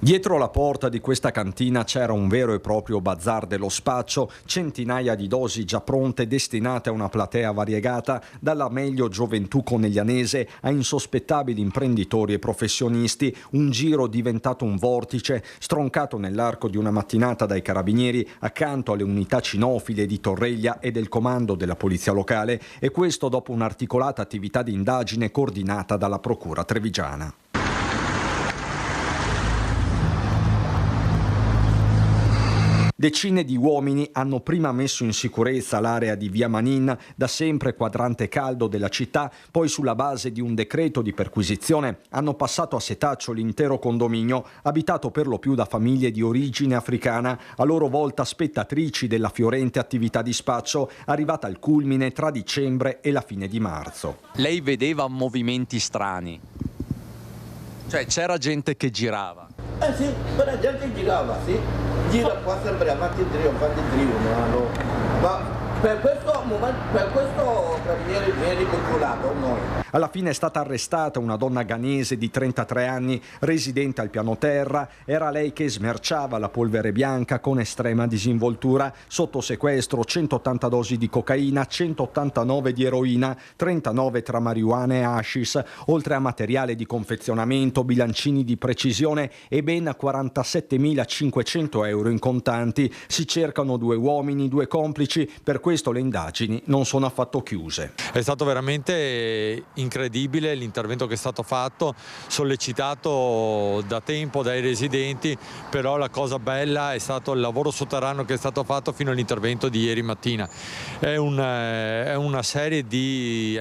Dietro la porta di questa cantina c'era un vero e proprio bazar dello spaccio, centinaia di dosi già pronte destinate a una platea variegata, dalla meglio gioventù coneglianese a insospettabili imprenditori e professionisti, un giro diventato un vortice, stroncato nell'arco di una mattinata dai carabinieri accanto alle unità cinofile di Torreglia e del comando della polizia locale, e questo dopo un'articolata attività di indagine coordinata dalla procura trevigiana. Decine di uomini hanno prima messo in sicurezza l'area di Via Manin, da sempre quadrante caldo della città, poi sulla base di un decreto di perquisizione hanno passato a setaccio l'intero condominio, abitato per lo più da famiglie di origine africana, a loro volta spettatrici della fiorente attività di spaccio, arrivata al culmine tra dicembre e la fine di marzo. Lei vedeva movimenti strani? Cioè c'era gente che girava? Sì, la gente girava, sì. Gira qua sempre avanti e trionfano. Ma per questo viene vincolato noi. Alla fine è stata arrestata una donna ghanese di 33 anni, residente al piano terra. Era lei che smerciava la polvere bianca con estrema disinvoltura. Sotto sequestro 180 dosi di cocaina, 189 di eroina, 39 tra marijuana e hashish, oltre a materiale di confezionamento, bilancini di precisione e ben 47.500 euro in contanti. Si cercano 2 uomini, 2 complici. Per questo le indagini non sono affatto chiuse. È stato veramente incredibile l'intervento che è stato fatto, sollecitato da tempo dai residenti, però la cosa bella è stato il lavoro sotterraneo che è stato fatto fino all'intervento di ieri mattina. È una serie di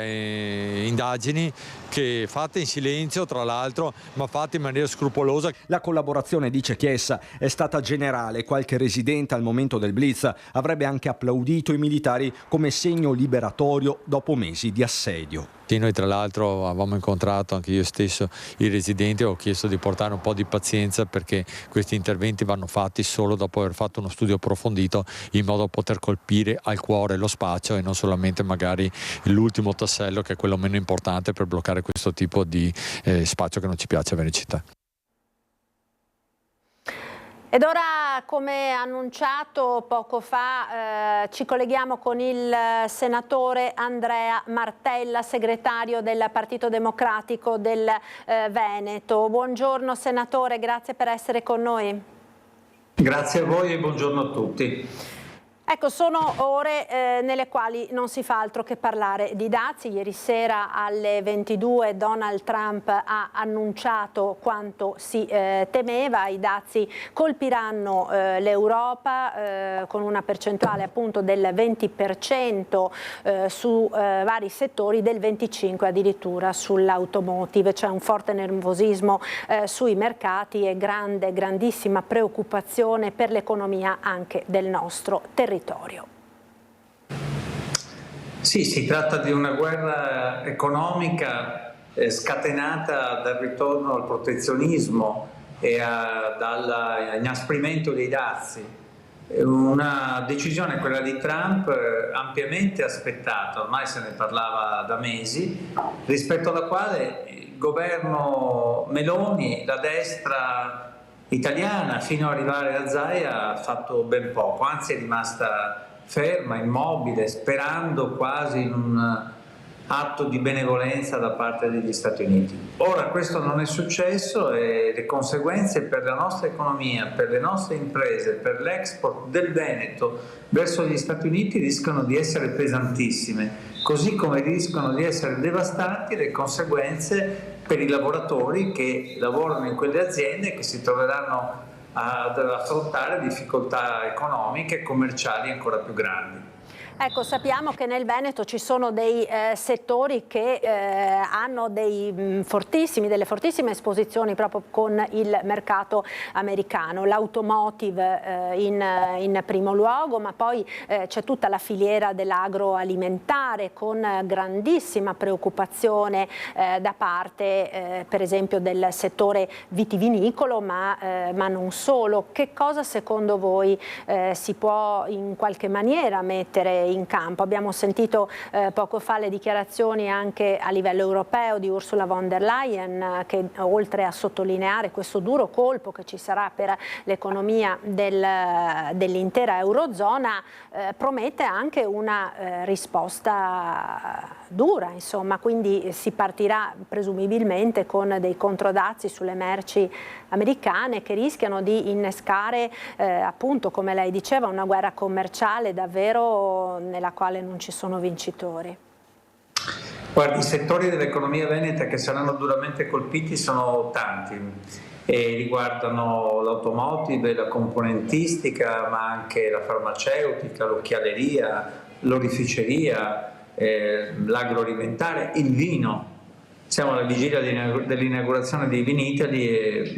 indagini che fatte in silenzio, tra l'altro, ma fatte in maniera scrupolosa. La collaborazione, dice Chiesa, è stata generale. Qualche residente al momento del blitz avrebbe anche applaudito i militari come segno liberatorio dopo mesi di assedio. Noi tra l'altro avevamo incontrato anche io stesso i residenti, ho chiesto di portare un po' di pazienza perché questi interventi vanno fatti solo dopo aver fatto uno studio approfondito in modo da poter colpire al cuore lo spaccio e non solamente magari l'ultimo tassello che è quello meno importante per bloccare questo tipo di spaccio che non ci piace avere in città. Ed ora, come annunciato poco fa, ci colleghiamo con il senatore Andrea Martella, segretario del Partito Democratico del Veneto. Buongiorno senatore, grazie per essere con noi. Grazie a voi e buongiorno a tutti. Ecco, sono ore nelle quali non si fa altro che parlare di dazi. Ieri sera alle 22 Donald Trump ha annunciato quanto si temeva. I dazi colpiranno l'Europa con una percentuale appunto del 20% su vari settori, del 25% addirittura sull'automotive. C'è un forte nervosismo sui mercati e grandissima preoccupazione per l'economia anche del nostro territorio. Sì, si tratta di una guerra economica scatenata dal ritorno al protezionismo e dall'inasprimento dei dazi. Una decisione, quella di Trump, ampiamente aspettata, ormai se ne parlava da mesi, rispetto alla quale il governo Meloni, la destra italiana, fino ad arrivare a Zaia, ha fatto ben poco, anzi è rimasta ferma, immobile, sperando quasi in un atto di benevolenza da parte degli Stati Uniti. Ora questo non è successo e le conseguenze per la nostra economia, per le nostre imprese, per l'export del Veneto verso gli Stati Uniti rischiano di essere pesantissime, così come rischiano di essere devastanti le conseguenze per i lavoratori che lavorano in quelle aziende e che si troveranno ad affrontare difficoltà economiche e commerciali ancora più grandi. Ecco, sappiamo che nel Veneto ci sono dei settori che hanno delle fortissime esposizioni proprio con il mercato americano, l'automotive in primo luogo, ma poi c'è tutta la filiera dell'agroalimentare con grandissima preoccupazione da parte per esempio del settore vitivinicolo, ma non solo. Che cosa secondo voi si può in qualche maniera mettere in campo? Abbiamo sentito poco fa le dichiarazioni anche a livello europeo di Ursula von der Leyen, che oltre a sottolineare questo duro colpo che ci sarà per l'economia dell'intera Eurozona, promette anche una risposta dura, insomma, quindi si partirà presumibilmente con dei controdazi sulle merci americane che rischiano di innescare appunto, come lei diceva, una guerra commerciale davvero nella quale non ci sono vincitori. Guardi, i settori dell'economia veneta che saranno duramente colpiti sono tanti. e riguardano l'automotive, la componentistica, ma anche la farmaceutica, l'occhialeria, l'orificeria, l'agroalimentare, il vino. Siamo alla vigilia dell'inaugurazione di Vinitaly e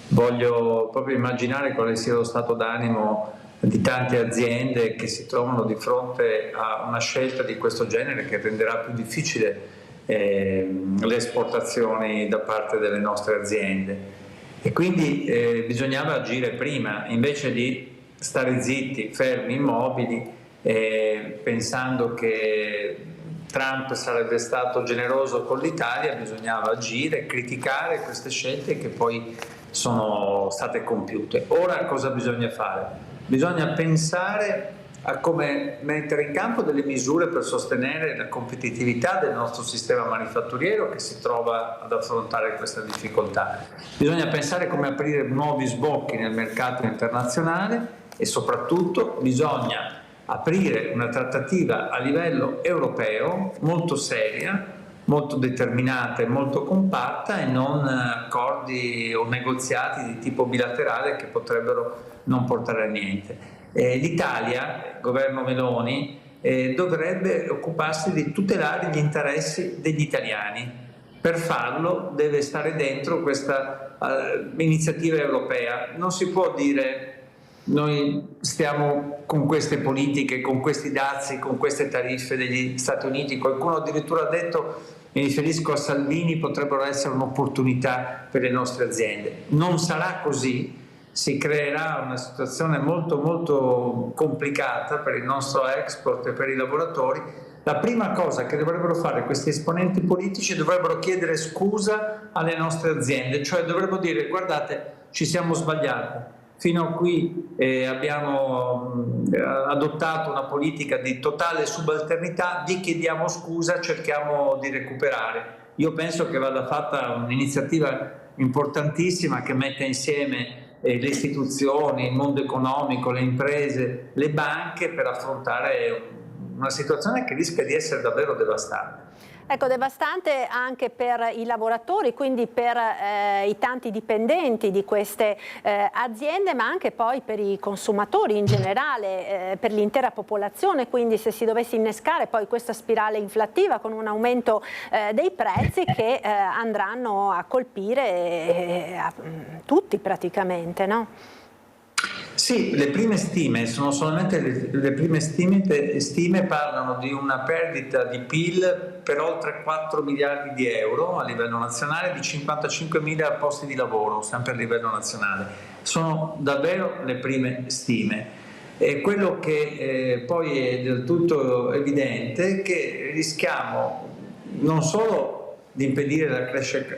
voglio proprio immaginare quale sia lo stato d'animo di tante aziende che si trovano di fronte a una scelta di questo genere che renderà più difficile le esportazioni da parte delle nostre aziende. E quindi bisognava agire prima, invece di stare zitti, fermi, immobili, pensando che Trump sarebbe stato generoso con l'Italia. Bisognava agire, criticare queste scelte che poi sono state compiute. Ora cosa bisogna fare? Bisogna pensare a come mettere in campo delle misure per sostenere la competitività del nostro sistema manifatturiero che si trova ad affrontare questa difficoltà. Bisogna pensare come aprire nuovi sbocchi nel mercato internazionale e soprattutto bisogna aprire una trattativa a livello europeo molto seria, molto determinata e molto compatta e non accordi o negoziati di tipo bilaterale che potrebbero non portare a niente. L'Italia, il governo Meloni, dovrebbe occuparsi di tutelare gli interessi degli italiani. Per farlo deve stare dentro questa iniziativa europea. Non si può dire noi stiamo con queste politiche, con questi dazi, con queste tariffe degli Stati Uniti. Qualcuno addirittura ha detto, mi riferisco a Salvini, potrebbero essere un'opportunità per le nostre aziende. Non sarà così, si creerà una situazione molto molto complicata per il nostro export e per i lavoratori. La prima cosa che dovrebbero fare questi esponenti politici dovrebbero chiedere scusa alle nostre aziende, cioè dovrebbero dire guardate, ci siamo sbagliati. Fino a qui abbiamo adottato una politica di totale subalternità, vi chiediamo scusa, cerchiamo di recuperare. Io penso che vada fatta un'iniziativa importantissima che metta insieme le istituzioni, il mondo economico, le imprese, le banche per affrontare una situazione che rischia di essere davvero devastante. Ecco, devastante anche per i lavoratori, quindi per i tanti dipendenti di queste aziende, ma anche poi per i consumatori in generale, per l'intera popolazione. Quindi se si dovesse innescare poi questa spirale inflattiva con un aumento dei prezzi che andranno a colpire tutti praticamente, no? Sì, le prime stime sono solamente le prime stime parlano di una perdita di PIL per oltre 4 miliardi di euro a livello nazionale, di 55.000 posti di lavoro, sempre a livello nazionale. Sono davvero le prime stime. E quello che poi è del tutto evidente è che rischiamo non solo di impedire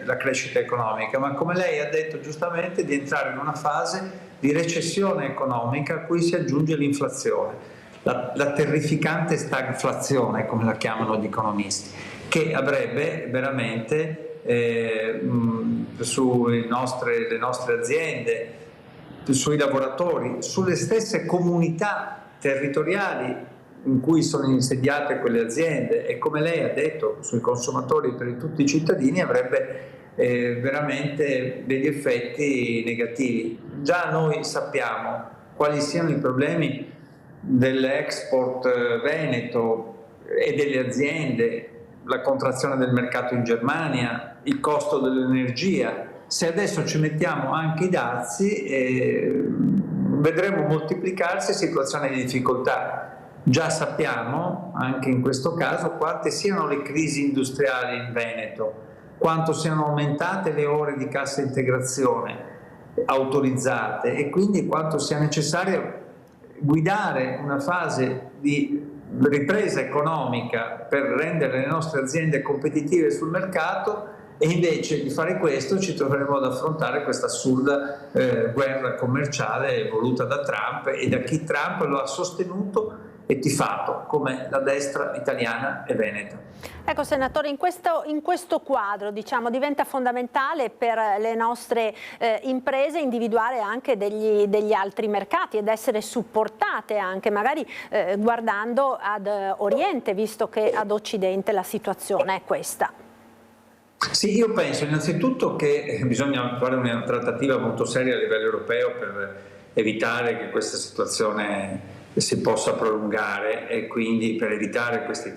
la crescita economica, ma come lei ha detto giustamente di entrare in una fase di recessione economica a cui si aggiunge l'inflazione, la terrificante stagflazione, come la chiamano gli economisti, che avrebbe veramente sulle nostre aziende, sui lavoratori, sulle stesse comunità territoriali in cui sono insediate quelle aziende e, come lei ha detto, sui consumatori e per tutti i cittadini avrebbe veramente degli effetti negativi. Già noi sappiamo quali siano i problemi dell'export veneto e delle aziende, la contrazione del mercato in Germania, il costo dell'energia. Se adesso ci mettiamo anche i dazi vedremo moltiplicarsi situazioni di difficoltà. Già sappiamo, anche in questo caso, quante siano le crisi industriali in Veneto, quanto siano aumentate le ore di cassa integrazione autorizzate e quindi quanto sia necessario guidare una fase di ripresa economica per rendere le nostre aziende competitive sul mercato, e invece di fare questo ci troveremo ad affrontare questa assurda guerra commerciale voluta da Trump e da chi Trump lo ha sostenuto e tifato, come la destra italiana e veneta. Ecco senatore, in questo quadro diciamo, diventa fondamentale per le nostre imprese individuare anche degli altri mercati ed essere supportate anche magari guardando ad Oriente, visto che ad Occidente la situazione è questa. Sì, io penso innanzitutto che bisogna fare una trattativa molto seria a livello europeo per evitare che questa situazione si possa prolungare e quindi per evitare questi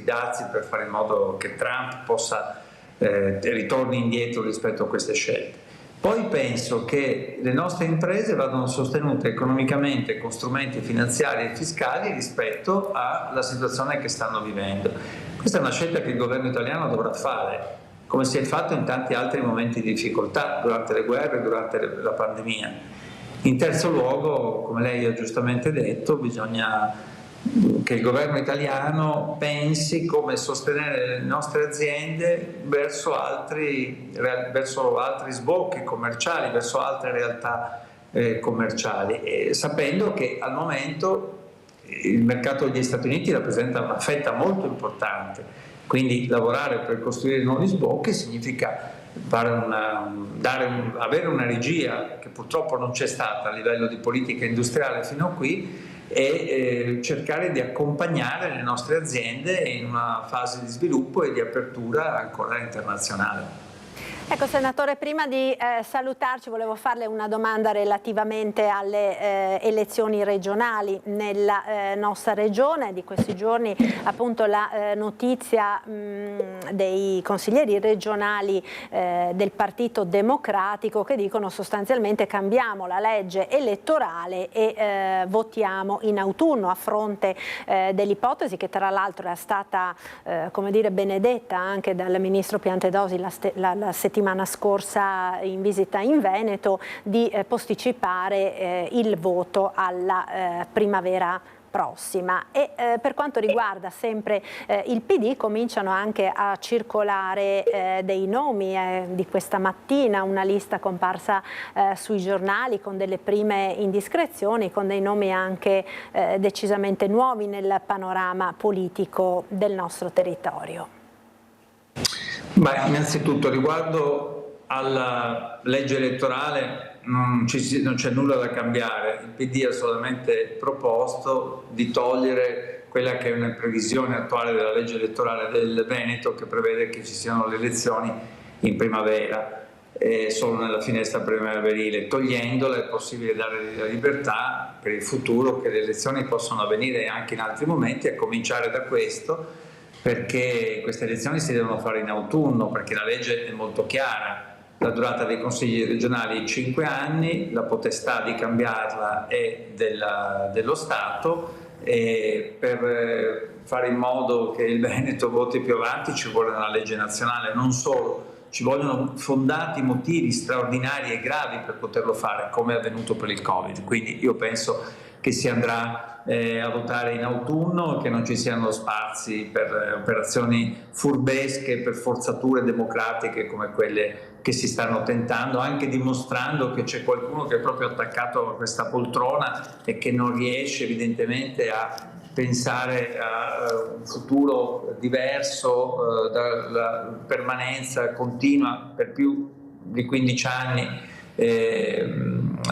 dazi, per fare in modo che Trump possa ritorni indietro rispetto a queste scelte. Poi penso che le nostre imprese vadano sostenute economicamente con strumenti finanziari e fiscali rispetto alla situazione che stanno vivendo. Questa è una scelta che il governo italiano dovrà fare, come si è fatto in tanti altri momenti di difficoltà, durante le guerre, durante la pandemia. In terzo luogo, come lei ha giustamente detto, bisogna che il governo italiano pensi come sostenere le nostre aziende verso altri sbocchi commerciali, verso altre realtà commerciali, sapendo che al momento il mercato degli Stati Uniti rappresenta una fetta molto importante, quindi lavorare per costruire nuovi sbocchi significa avere una regia che purtroppo non c'è stata a livello di politica industriale fino a qui, e cercare di accompagnare le nostre aziende in una fase di sviluppo e di apertura ancora internazionale. Ecco, Senatore, prima di salutarci volevo farle una domanda relativamente alle elezioni regionali nella nostra regione. Di questi giorni appunto la notizia dei consiglieri regionali del Partito Democratico che dicono sostanzialmente cambiamo la legge elettorale e votiamo in autunno, a fronte dell'ipotesi che tra l'altro era stata come dire, benedetta anche dal Ministro Piantedosi la settimana scorsa in visita in Veneto, di posticipare il voto alla primavera prossima. E per quanto riguarda sempre il PD, cominciano anche a circolare dei nomi di questa mattina, una lista comparsa sui giornali con delle prime indiscrezioni, con dei nomi anche decisamente nuovi nel panorama politico del nostro territorio. Beh, innanzitutto riguardo alla legge elettorale non c'è nulla da cambiare. Il PD ha solamente proposto di togliere quella che è una previsione attuale della legge elettorale del Veneto, che prevede che ci siano le elezioni in primavera, solo nella finestra primaverile. Togliendola è possibile dare la libertà per il futuro che le elezioni possano avvenire anche in altri momenti, a cominciare da questo, perché queste elezioni si devono fare in autunno, perché la legge è molto chiara. La durata dei consigli regionali è 5 anni, la potestà di cambiarla è dello Stato, e per fare in modo che il Veneto voti più avanti ci vuole una legge nazionale. Non solo, ci vogliono fondati motivi straordinari e gravi per poterlo fare, come è avvenuto per il Covid. Quindi io penso che si andrà a votare in autunno, che non ci siano spazi per operazioni furbesche, per forzature democratiche come quelle che si stanno tentando, anche dimostrando che c'è qualcuno che è proprio attaccato a questa poltrona e che non riesce evidentemente a pensare a un futuro diverso dalla permanenza continua per più di 15 anni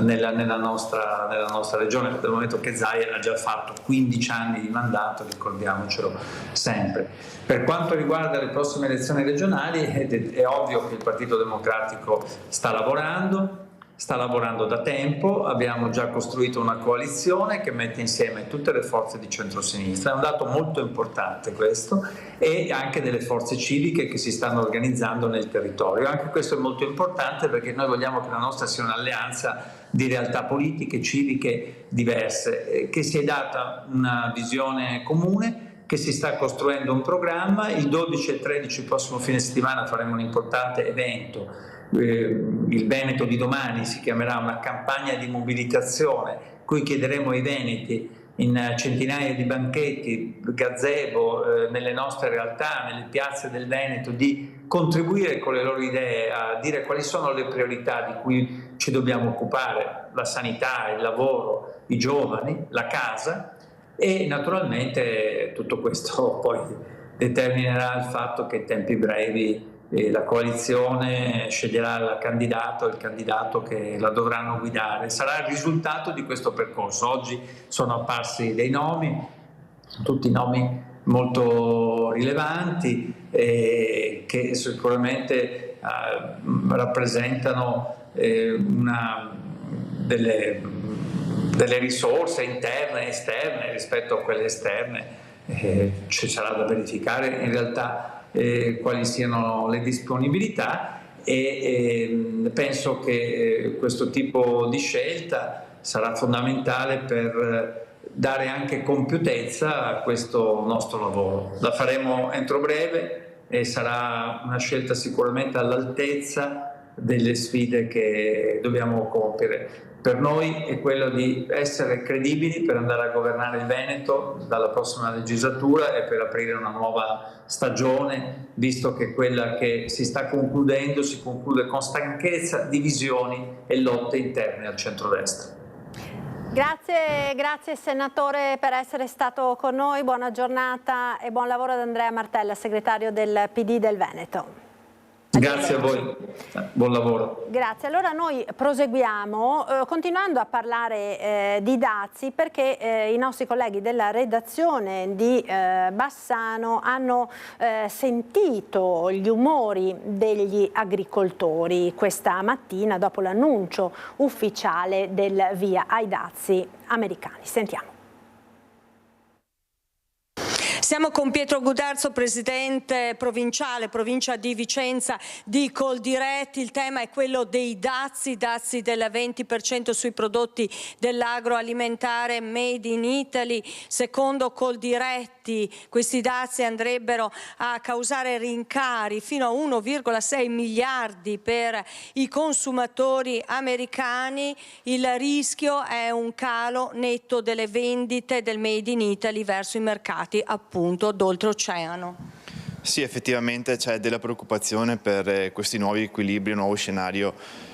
nella nostra regione, dal momento che Zaia ha già fatto 15 anni di mandato, ricordiamocelo sempre. Per quanto riguarda le prossime elezioni regionali, è ovvio che il Partito Democratico sta lavorando da tempo. Abbiamo già costruito una coalizione che mette insieme tutte le forze di centrosinistra, è un dato molto importante questo, e anche delle forze civiche che si stanno organizzando nel territorio. Anche questo è molto importante perché noi vogliamo che la nostra sia un'alleanza di realtà politiche, civiche diverse, che si è data una visione comune, che si sta costruendo un programma. Il 12 e 13 prossimo fine settimana faremo un importante evento, il Veneto di domani si chiamerà una campagna di mobilitazione, cui chiederemo ai veneti in centinaia di banchetti, gazebo, nelle nostre realtà, nelle piazze del Veneto, di contribuire con le loro idee a dire quali sono le priorità di cui ci dobbiamo occupare: la sanità, il lavoro, i giovani, la casa. E naturalmente tutto questo poi determinerà il fatto che in tempi brevi la coalizione sceglierà il candidato che la dovranno guidare. Sarà il risultato di questo percorso. Oggi sono apparsi dei nomi, tutti nomi molto rilevanti. che sicuramente rappresentano delle risorse interne e esterne. Rispetto a quelle esterne ci sarà da verificare in realtà quali siano le disponibilità, e penso che questo tipo di scelta sarà fondamentale per dare anche compiutezza a questo nostro lavoro. La faremo entro breve e sarà una scelta sicuramente all'altezza delle sfide che dobbiamo compiere. Per noi è quello di essere credibili per andare a governare il Veneto dalla prossima legislatura e per aprire una nuova stagione, visto che quella che si sta concludendo si conclude con stanchezza, divisioni e lotte interne al centrodestra. Grazie senatore per essere stato con noi, buona giornata e buon lavoro ad Andrea Martella, segretario del PD del Veneto. Grazie a voi, buon lavoro. Grazie, allora noi proseguiamo continuando a parlare di dazi, perché i nostri colleghi della redazione di Bassano hanno sentito gli umori degli agricoltori questa mattina dopo l'annuncio ufficiale del via ai dazi americani. Sentiamo. Siamo con Pietro Guderzo, presidente provinciale, provincia di Vicenza, di Coldiretti. Il tema è quello dei dazi del 20% sui prodotti dell'agroalimentare made in Italy. Secondo Coldiretti questi dazi andrebbero a causare rincari fino a 1,6 miliardi per i consumatori americani. Il rischio è un calo netto delle vendite del made in Italy verso i mercati appunto d'oltreoceano. Sì, effettivamente c'è della preoccupazione per questi nuovi equilibri, un nuovo scenario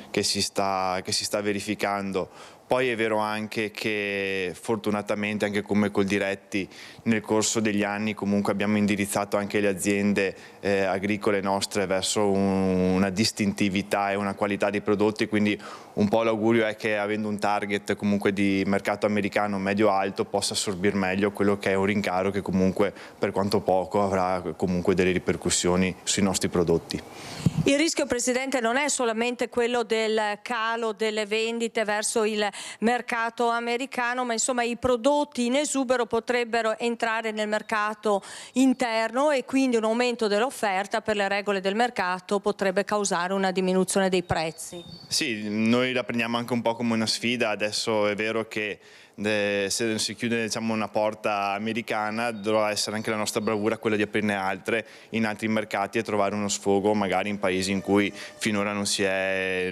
che si sta verificando. Poi è vero anche che fortunatamente anche come Coldiretti nel corso degli anni comunque abbiamo indirizzato anche le aziende agricole nostre verso una distintività e una qualità dei prodotti, quindi un po' l'augurio è che avendo un target comunque di mercato americano medio-alto possa assorbire meglio quello che è un rincaro che comunque per quanto poco avrà comunque delle ripercussioni sui nostri prodotti. Il rischio, Presidente, non è solamente quello del calo delle vendite verso il mercato americano, ma insomma i prodotti in esubero potrebbero entrare nel mercato interno e quindi un aumento dell'offerta per le regole del mercato potrebbe causare una diminuzione dei prezzi. Sì, noi la prendiamo anche un po' come una sfida. Adesso è vero che se si chiude una porta americana dovrà essere anche la nostra bravura quella di aprirne altre in altri mercati e trovare uno sfogo magari in paesi in cui finora non si è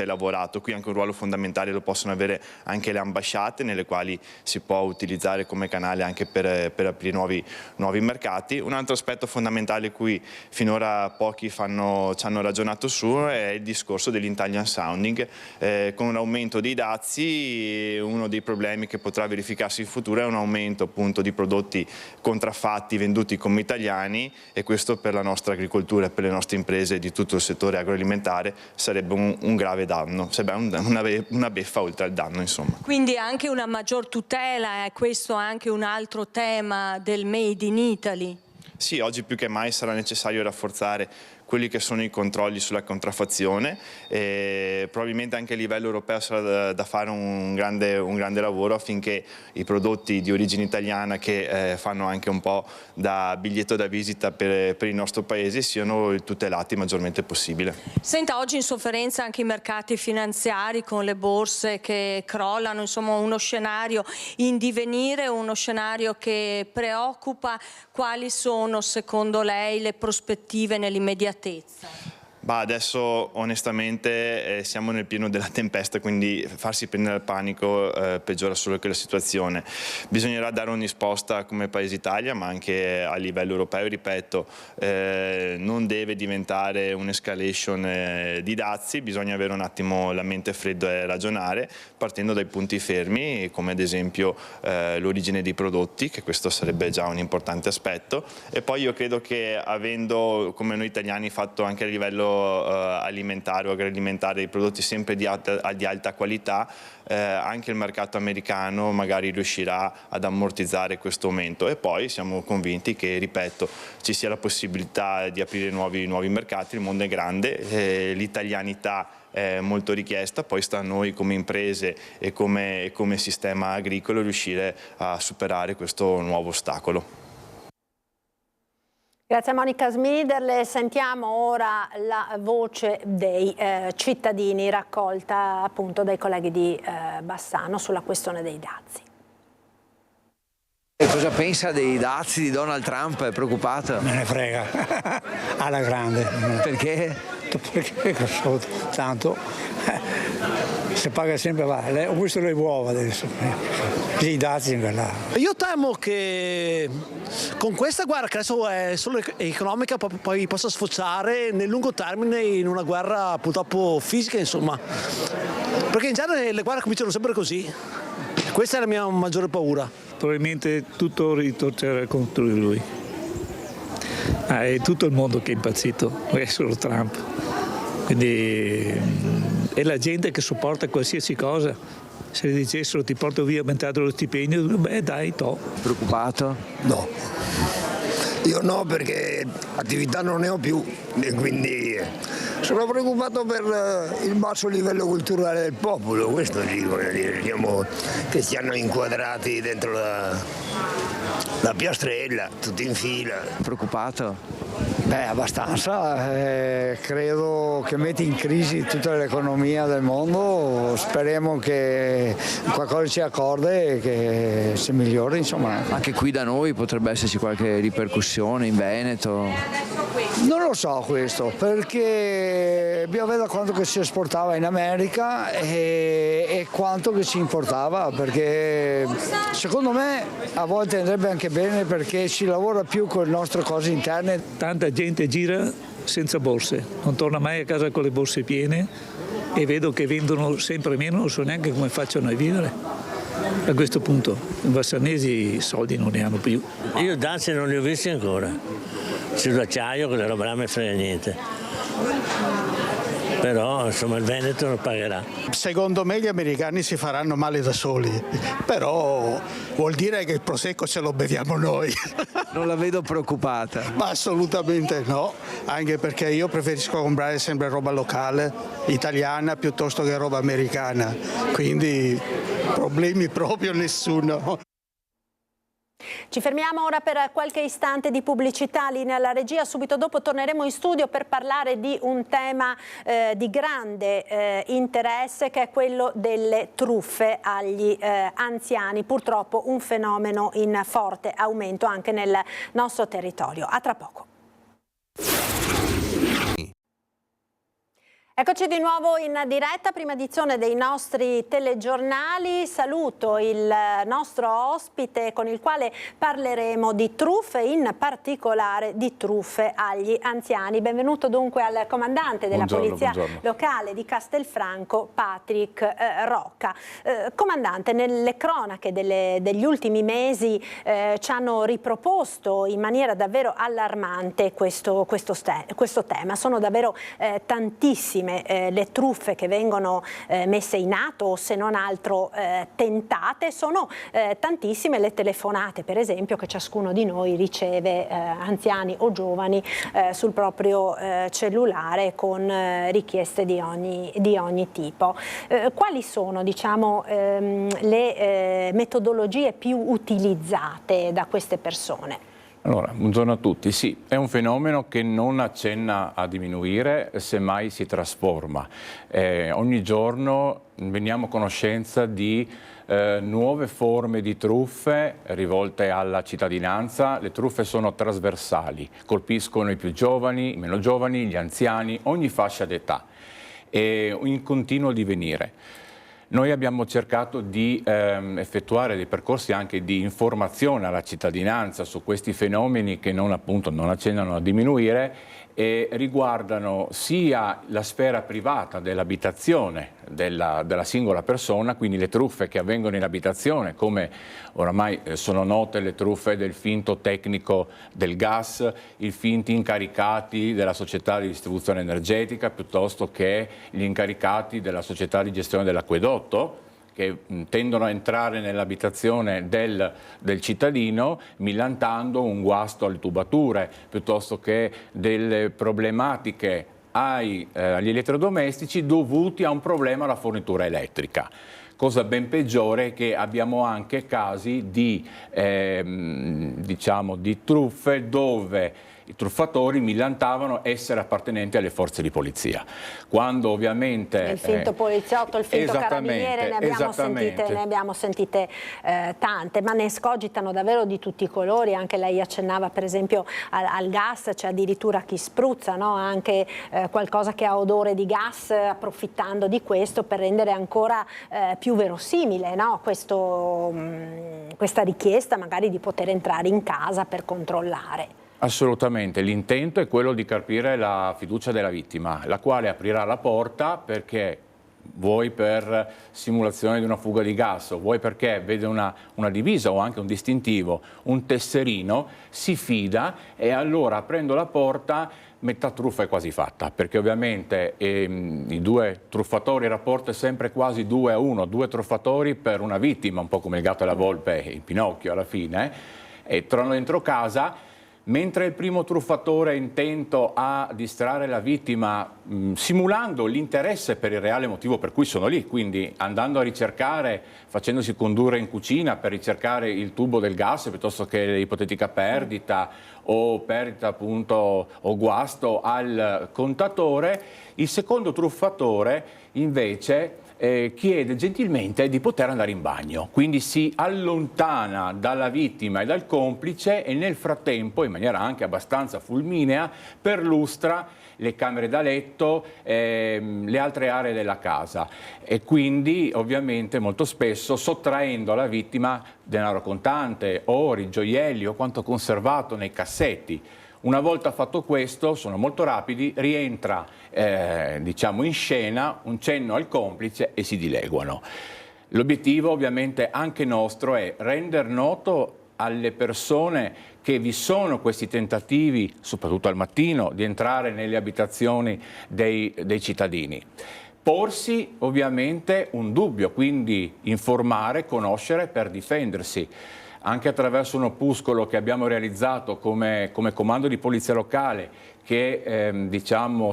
lavorato. Qui anche un ruolo fondamentale lo possono avere anche le ambasciate, nelle quali si può utilizzare come canale anche per aprire nuovi mercati. Un altro aspetto fondamentale cui finora pochi ci hanno ragionato su è il discorso dell'Italian sounding. Con un aumento dei dazi uno dei problemi che potrà verificarsi in futuro è un aumento appunto di prodotti contraffatti venduti come italiani, e questo per la nostra agricoltura e per le nostre imprese di tutto il settore agroalimentare sarebbe un grave danno, sarebbe una beffa oltre al danno, insomma. Quindi anche una maggior tutela, è questo anche un altro tema del Made in Italy? Sì, oggi più che mai sarà necessario rafforzare quelli che sono i controlli sulla contraffazione, e probabilmente anche a livello europeo sarà da fare un grande lavoro affinché i prodotti di origine italiana che fanno anche un po' da biglietto da visita per il nostro paese siano tutelati maggiormente possibile. Senta, oggi in sofferenza anche i mercati finanziari con le borse che crollano, insomma uno scenario in divenire, uno scenario che preoccupa. Quali sono secondo lei le prospettive nell'immediatezza? Adesso onestamente siamo nel pieno della tempesta, quindi farsi prendere al panico peggiora solo che la situazione. Bisognerà dare una risposta come Paese Italia, ma anche a livello europeo, ripeto, non deve diventare un'escalation di dazi, bisogna avere un attimo la mente fredda e ragionare, partendo dai punti fermi, come ad esempio l'origine dei prodotti, che questo sarebbe già un importante aspetto, e poi io credo che avendo come noi italiani fatto anche a livello alimentare o agroalimentare, dei prodotti sempre di alta qualità, anche il mercato americano magari riuscirà ad ammortizzare questo aumento, e poi siamo convinti che, ripeto, ci sia la possibilità di aprire nuovi mercati. Il mondo è grande, l'italianità è molto richiesta, poi sta a noi come imprese e come sistema agricolo riuscire a superare questo nuovo ostacolo. Grazie a Monica Smiderle. Sentiamo ora la voce dei cittadini raccolta appunto dai colleghi di Bassano sulla questione dei dazi. Cosa pensa dei dazi di Donald Trump? È preoccupato? Me ne frega, alla grande. Perché? Perché tanto si paga sempre, ho visto le uova adesso, i dazi in là. Io temo che con questa guerra, che adesso è solo economica, poi possa sfociare nel lungo termine in una guerra purtroppo fisica, insomma. Perché in genere le guerre cominciano sempre così. Questa è la mia maggiore paura. Probabilmente tutto ritorcerà contro di lui. È tutto il mondo che è impazzito, non è solo Trump. Quindi è la gente che sopporta qualsiasi cosa. Se gli dicessero ti porto via aumentato lo stipendio, beh dai, Preoccupato? No. Io no, perché attività non ne ho più e quindi sono preoccupato per il basso livello culturale del popolo, questo dico, diciamo, che siano inquadrati dentro la piastrella, tutti in fila. Preoccupato? Beh, abbastanza, credo che metti in crisi tutta l'economia del mondo, speriamo che qualcosa ci accorde e che si migliori, insomma. Anche qui da noi potrebbe esserci qualche ripercussione in Veneto? Non lo so questo, perché abbiamo visto quanto che si esportava in America e quanto che si importava, perché secondo me a volte andrebbe anche bene perché si lavora più con le nostre cose interne. Tanta gente gira senza borse, non torna mai a casa con le borse piene e vedo che vendono sempre meno, non so neanche come facciano a vivere. A questo punto i bassanesi soldi non ne hanno più. Io dazi non li ho visti ancora, sull'acciaio quella roba là non mi frega niente, però insomma il Veneto lo pagherà. Secondo me gli americani si faranno male da soli, però vuol dire che il prosecco ce lo beviamo noi. Non la vedo preoccupata? Ma assolutamente no, anche perché io preferisco comprare sempre roba locale, italiana, piuttosto che roba americana, quindi problemi proprio nessuno. Ci fermiamo ora per qualche istante di pubblicità, linea alla regia, subito dopo torneremo in studio per parlare di un tema di grande interesse, che è quello delle truffe agli anziani, purtroppo un fenomeno in forte aumento anche nel nostro territorio. A tra poco. Eccoci di nuovo in diretta, prima edizione dei nostri telegiornali. Saluto il nostro ospite con il quale parleremo di truffe, in particolare di truffe agli anziani. Benvenuto dunque al comandante della Polizia Locale di Castelfranco, Patrick Rocca. Comandante, nelle cronache degli ultimi mesi ci hanno riproposto in maniera davvero allarmante questo tema. Sono davvero tantissime le truffe che vengono messe in atto o se non altro tentate, sono tantissime le telefonate per esempio che ciascuno di noi riceve, anziani o giovani, sul proprio cellulare con richieste di ogni tipo. Quali sono, diciamo, le metodologie più utilizzate da queste persone? Allora, buongiorno a tutti. Sì, è un fenomeno che non accenna a diminuire, semmai si trasforma. Ogni giorno veniamo a conoscenza di nuove forme di truffe rivolte alla cittadinanza. Le truffe sono trasversali, colpiscono i più giovani, i meno giovani, gli anziani, ogni fascia d'età, in continuo divenire. Noi abbiamo cercato di effettuare dei percorsi anche di informazione alla cittadinanza su questi fenomeni che non accennano a diminuire, e riguardano sia la sfera privata dell'abitazione della singola persona, quindi le truffe che avvengono in abitazione, come oramai sono note le truffe del finto tecnico del gas, i finti incaricati della società di distribuzione energetica, piuttosto che gli incaricati della società di gestione dell'acquedotto, che tendono a entrare nell'abitazione del cittadino millantando un guasto alle tubature, piuttosto che delle problematiche agli elettrodomestici dovuti a un problema alla fornitura elettrica. Cosa ben peggiore è che abbiamo anche casi di truffe dove i truffatori millantavano essere appartenenti alle forze di polizia, quando ovviamente il finto poliziotto, il finto carabiniere, ne abbiamo sentite tante, ma ne escogitano davvero di tutti i colori. Anche lei accennava per esempio al gas, c'è addirittura chi spruzza, no? Anche qualcosa che ha odore di gas, approfittando di questo per rendere ancora più verosimile, no? Questa richiesta magari di poter entrare in casa per controllare. Assolutamente, l'intento è quello di carpire la fiducia della vittima, la quale aprirà la porta perché vuoi per simulazione di una fuga di gas, o vuoi perché vede una divisa o anche un distintivo, un tesserino, si fida e allora aprendo la porta metà truffa è quasi fatta, perché ovviamente i due truffatori, il rapporto è sempre quasi 2-1, 2 truffatori per una vittima, un po' come il gatto e la volpe in Pinocchio alla fine, e tornano dentro casa. Mentre il primo truffatore è intento a distrarre la vittima simulando l'interesse per il reale motivo per cui sono lì, quindi andando a ricercare, facendosi condurre in cucina per ricercare il tubo del gas piuttosto che l'ipotetica perdita o perdita appunto o guasto al contatore, il secondo truffatore invece chiede gentilmente di poter andare in bagno, quindi si allontana dalla vittima e dal complice e nel frattempo, in maniera anche abbastanza fulminea, perlustra le camere da letto, le altre aree della casa e quindi ovviamente molto spesso sottraendo alla vittima denaro contante, ori, gioielli o quanto conservato nei cassetti. Una volta fatto questo, sono molto rapidi, rientra in scena un cenno al complice e si dileguano. L'obiettivo ovviamente anche nostro è render noto alle persone che vi sono questi tentativi, soprattutto al mattino, di entrare nelle abitazioni dei cittadini. Porsi ovviamente un dubbio, quindi informare, conoscere per difendersi. Anche attraverso un opuscolo che abbiamo realizzato come comando di polizia locale che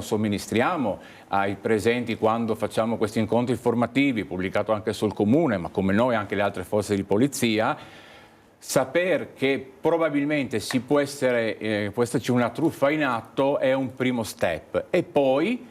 somministriamo ai presenti quando facciamo questi incontri informativi, pubblicato anche sul comune, ma come noi anche le altre forze di polizia, saper che probabilmente può esserci una truffa in atto è un primo step e poi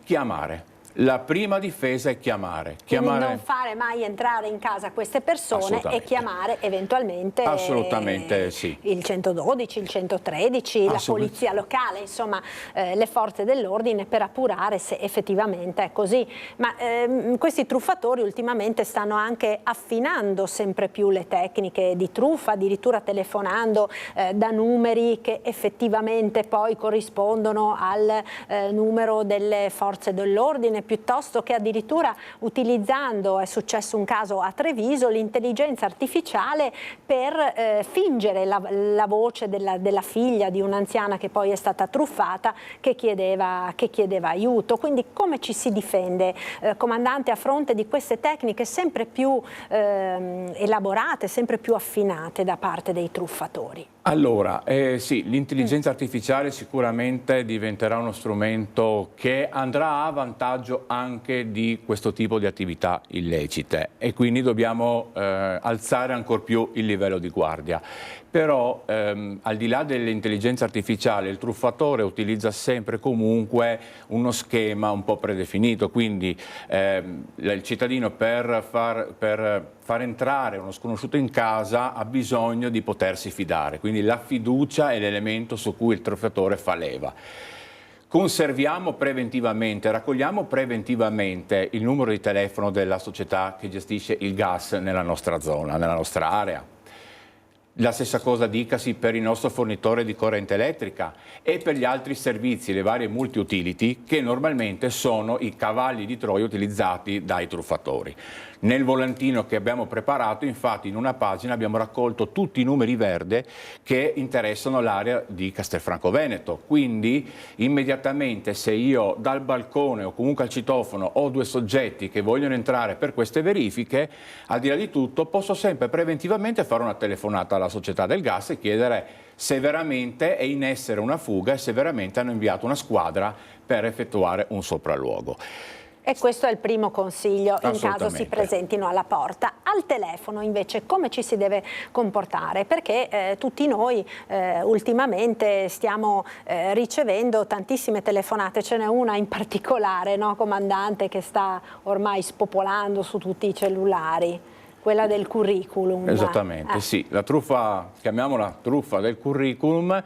chiamare. La prima difesa è chiamare. Quindi non fare mai entrare in casa queste persone e chiamare eventualmente sì. Il 112, il 113, la polizia locale, insomma le forze dell'ordine per appurare se effettivamente è così. Ma questi truffatori ultimamente stanno anche affinando sempre più le tecniche di truffa, addirittura telefonando da numeri che effettivamente poi corrispondono al numero delle forze dell'ordine, piuttosto che addirittura utilizzando, è successo un caso a Treviso, l'intelligenza artificiale per fingere la voce della figlia di un'anziana che poi è stata truffata, che chiedeva aiuto. Quindi come ci si difende, comandante, a fronte di queste tecniche sempre più elaborate, sempre più affinate da parte dei truffatori? Allora, sì, l'intelligenza artificiale sicuramente diventerà uno strumento che andrà a vantaggio anche di questo tipo di attività illecite e quindi dobbiamo alzare ancor più il livello di guardia. Però al di là dell'intelligenza artificiale il truffatore utilizza sempre e comunque uno schema un po' predefinito, quindi il cittadino per far entrare uno sconosciuto in casa ha bisogno di potersi fidare, quindi la fiducia è l'elemento su cui il truffatore fa leva. Conserviamo preventivamente, raccogliamo preventivamente il numero di telefono della società che gestisce il gas nella nostra zona, nella nostra area. La stessa cosa dicasi per il nostro fornitore di corrente elettrica e per gli altri servizi, le varie multi-utility, che normalmente sono i cavalli di Troia utilizzati dai truffatori. Nel volantino che abbiamo preparato, infatti, in una pagina abbiamo raccolto tutti i numeri verde che interessano l'area di Castelfranco Veneto. Quindi immediatamente, se io dal balcone o comunque al citofono ho due soggetti che vogliono entrare per queste verifiche, al di là di tutto posso sempre preventivamente fare una telefonata alla società del gas e chiedere se veramente è in essere una fuga e se veramente hanno inviato una squadra per effettuare un sopralluogo. E questo è il primo consiglio in caso si presentino alla porta. Al telefono invece come ci si deve comportare? Perché tutti noi ultimamente stiamo ricevendo tantissime telefonate, ce n'è una in particolare, no, comandante, che sta ormai spopolando su tutti i cellulari, quella del curriculum. Esattamente, sì, la truffa, chiamiamola truffa del curriculum,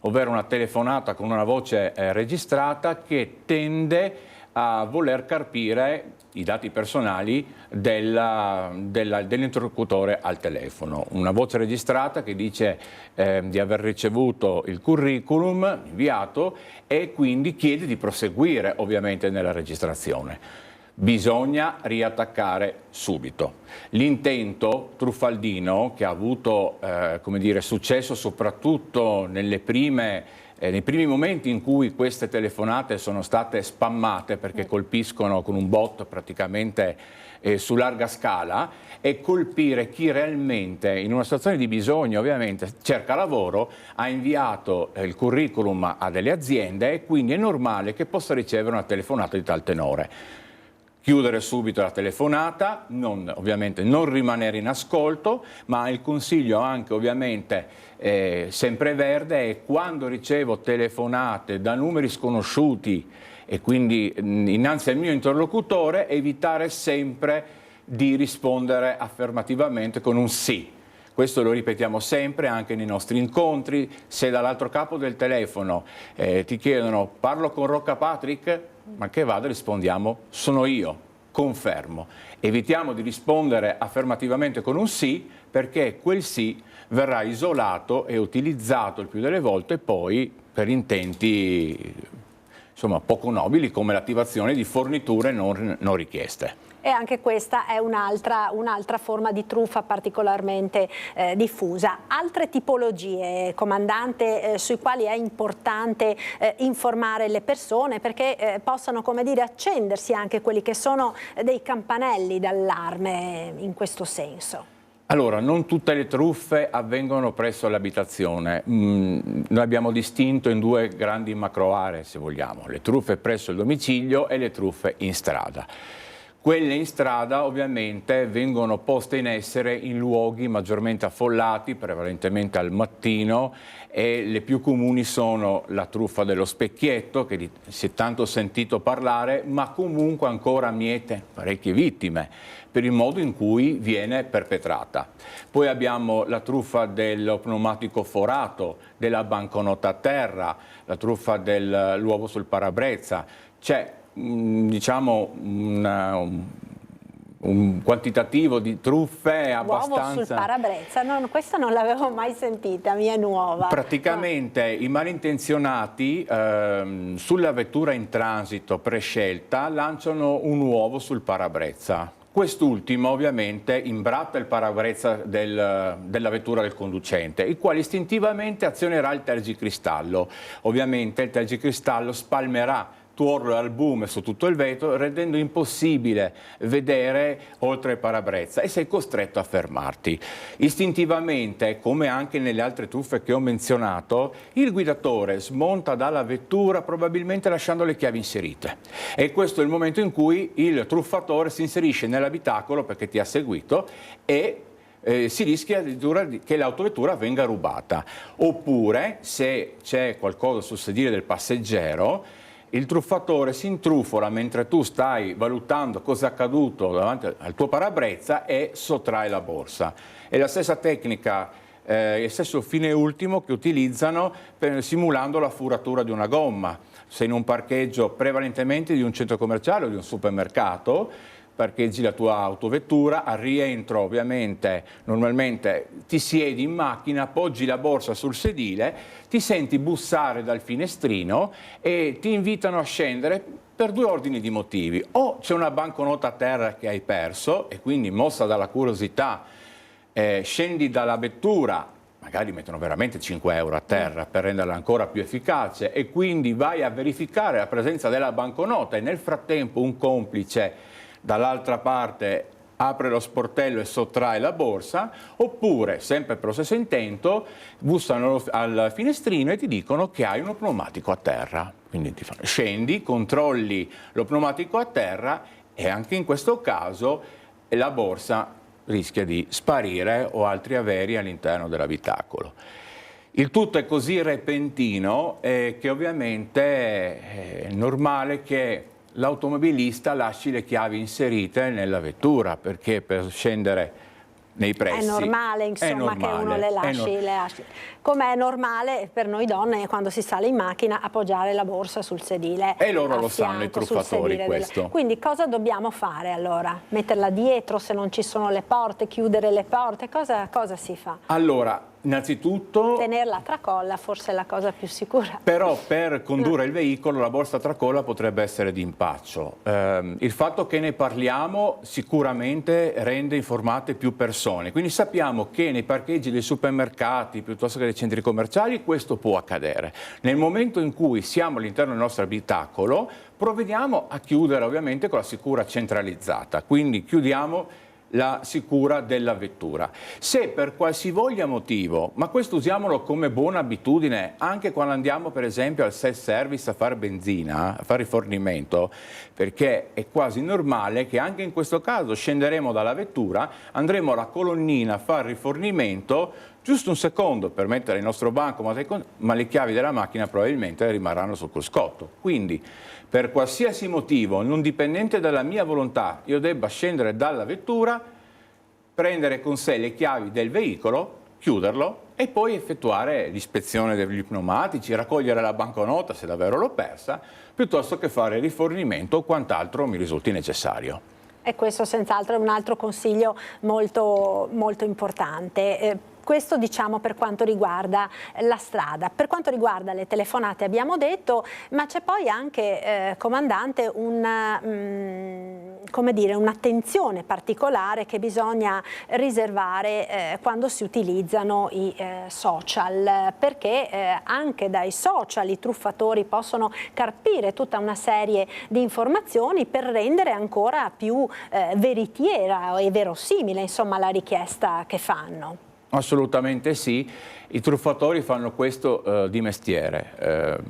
ovvero una telefonata con una voce registrata che tende a voler carpire i dati personali dell'interlocutore al telefono. Una voce registrata che dice di aver ricevuto il curriculum inviato e quindi chiede di proseguire ovviamente nella registrazione. Bisogna riattaccare subito. L'intento truffaldino, che ha avuto come dire, successo soprattutto nei primi momenti in cui queste telefonate sono state spammate, perché colpiscono con un bot praticamente su larga scala, è colpire chi realmente in una situazione di bisogno ovviamente cerca lavoro, ha inviato il curriculum a delle aziende e quindi è normale che possa ricevere una telefonata di tal tenore. Chiudere subito la telefonata, ovviamente non rimanere in ascolto, ma il consiglio anche ovviamente sempreverde è quando ricevo telefonate da numeri sconosciuti e quindi innanzi al mio interlocutore evitare sempre di rispondere affermativamente con un sì. Questo lo ripetiamo sempre anche nei nostri incontri. Se dall'altro capo del telefono ti chiedono parlo con Rocca Patrick, ma che vada, rispondiamo sono io, confermo. Evitiamo di rispondere affermativamente con un sì, perché quel sì verrà isolato e utilizzato il più delle volte poi per intenti insomma poco nobili, come l'attivazione di forniture non richieste. E anche questa è un'altra forma di truffa particolarmente diffusa. Altre tipologie, comandante, sui quali è importante informare le persone perché possano, come dire, accendersi anche quelli che sono dei campanelli d'allarme in questo senso? Allora, non tutte le truffe avvengono presso l'abitazione. Noi abbiamo distinto in due grandi macro aree, se vogliamo, le truffe presso il domicilio e le truffe in strada. Quelle in strada ovviamente vengono poste in essere in luoghi maggiormente affollati, prevalentemente al mattino, e le più comuni sono la truffa dello specchietto, che si è tanto sentito parlare, ma comunque ancora miete parecchie vittime per il modo in cui viene perpetrata. Poi abbiamo la truffa dello pneumatico forato, della banconota a terra, la truffa dell'uovo sul parabrezza. C'è diciamo un quantitativo di truffe abbastanza... Uovo sul parabrezza, questa non l'avevo mai sentita, mi è nuova. Praticamente i malintenzionati sulla vettura in transito prescelta lanciano un uovo sul parabrezza. Quest'ultimo ovviamente imbratta il parabrezza della vettura del conducente, il quale istintivamente azionerà il tergicristallo. Ovviamente il tergicristallo spalmerà tuorlo e albume su tutto il vetro, rendendo impossibile vedere oltre il parabrezza e sei costretto a fermarti. Istintivamente, come anche nelle altre truffe che ho menzionato, il guidatore smonta dalla vettura probabilmente lasciando le chiavi inserite. E questo è il momento in cui il truffatore si inserisce nell'abitacolo perché ti ha seguito e si rischia addirittura che l'autovettura venga rubata. Oppure, se c'è qualcosa sul sedile del passeggero, il truffatore si intrufola mentre tu stai valutando cosa è accaduto davanti al tuo parabrezza e sottrae la borsa. È la stessa tecnica, il stesso fine ultimo che utilizzano simulando la furatura di una gomma. Se in un parcheggio prevalentemente di un centro commerciale o di un supermercato, parcheggi la tua autovettura, al rientro ovviamente normalmente ti siedi in macchina, appoggi la borsa sul sedile, ti senti bussare dal finestrino e ti invitano a scendere per due ordini di motivi: o c'è una banconota a terra che hai perso e quindi, mossa dalla curiosità, scendi dalla vettura, magari mettono veramente 5 euro a terra per renderla ancora più efficace, e quindi vai a verificare la presenza della banconota e nel frattempo un complice dall'altra parte apre lo sportello e sottrae la borsa, oppure, sempre per lo stesso intento, bussano al finestrino e ti dicono che hai uno pneumatico a terra. Quindi scendi, controlli lo pneumatico a terra e anche in questo caso la borsa rischia di sparire o altri averi all'interno dell'abitacolo. Il tutto è così repentino che ovviamente è normale che l'automobilista lasci le chiavi inserite nella vettura, perché per scendere nei pressi è normale, insomma, che uno le lasci. Come è normale per noi donne quando si sale in macchina appoggiare la borsa sul sedile. E loro lo sanno, i truffatori, questo. Quindi cosa dobbiamo fare allora? Metterla dietro se non ci sono le porte, chiudere le porte, cosa si fa? Allora, innanzitutto tenerla a tracolla forse è la cosa più sicura. Però per condurre il veicolo la borsa a tracolla potrebbe essere d'impaccio. Il fatto che ne parliamo sicuramente rende informate più persone, quindi sappiamo che nei parcheggi dei supermercati piuttosto che dei centri commerciali questo può accadere. Nel momento in cui siamo all'interno del nostro abitacolo provvediamo a chiudere ovviamente con la sicura centralizzata, quindi chiudiamo la sicura della vettura. Se per qualsivoglia motivo, ma questo usiamolo come buona abitudine anche quando andiamo per esempio al self-service a fare benzina, a fare rifornimento, perché è quasi normale che anche in questo caso scenderemo dalla vettura, andremo alla colonnina a fare rifornimento, giusto un secondo per mettere il nostro banco, ma le chiavi della macchina probabilmente rimarranno sul cruscotto. Quindi per qualsiasi motivo, non dipendente dalla mia volontà, io debba scendere dalla vettura, prendere con sé le chiavi del veicolo, chiuderlo e poi effettuare l'ispezione degli pneumatici, raccogliere la banconota se davvero l'ho persa, piuttosto che fare rifornimento o quant'altro mi risulti necessario. E questo senz'altro è un altro consiglio molto, molto importante. Questo diciamo per quanto riguarda la strada. Per quanto riguarda le telefonate abbiamo detto, ma c'è poi anche, comandante, un'attenzione particolare che bisogna riservare quando si utilizzano i social, perché anche dai social i truffatori possono carpire tutta una serie di informazioni per rendere ancora più veritiera e verosimile, insomma, la richiesta che fanno. Assolutamente sì, i truffatori fanno questo di mestiere,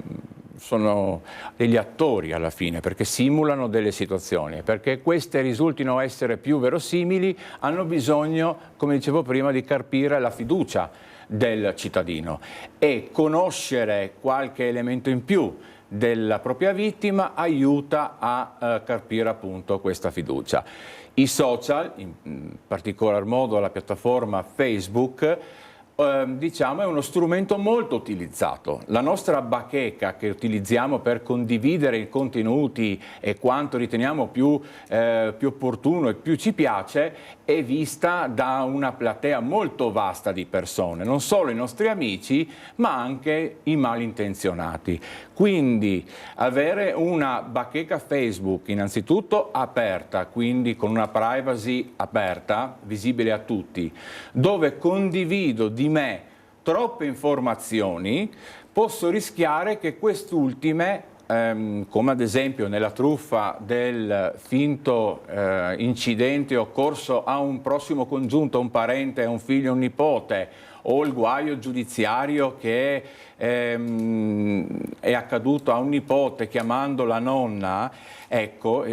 sono degli attori alla fine perché simulano delle situazioni, perché queste risultino essere più verosimili hanno bisogno, come dicevo prima, di carpire la fiducia del cittadino e conoscere qualche elemento in più della propria vittima aiuta a carpire appunto questa fiducia. I social, in particolar modo la piattaforma Facebook, diciamo è uno strumento molto utilizzato. La nostra bacheca che utilizziamo per condividere i contenuti e quanto riteniamo più opportuno e più ci piace è vista da una platea molto vasta di persone, non solo i nostri amici ma anche i malintenzionati. Quindi avere una bacheca Facebook innanzitutto aperta, quindi con una privacy aperta, visibile a tutti, dove condivido di me troppe informazioni, posso rischiare che quest'ultime, come ad esempio nella truffa del finto incidente occorso a un prossimo congiunto, un parente, un figlio, un nipote, o il guaio giudiziario che è accaduto a un nipote chiamando la nonna, ecco,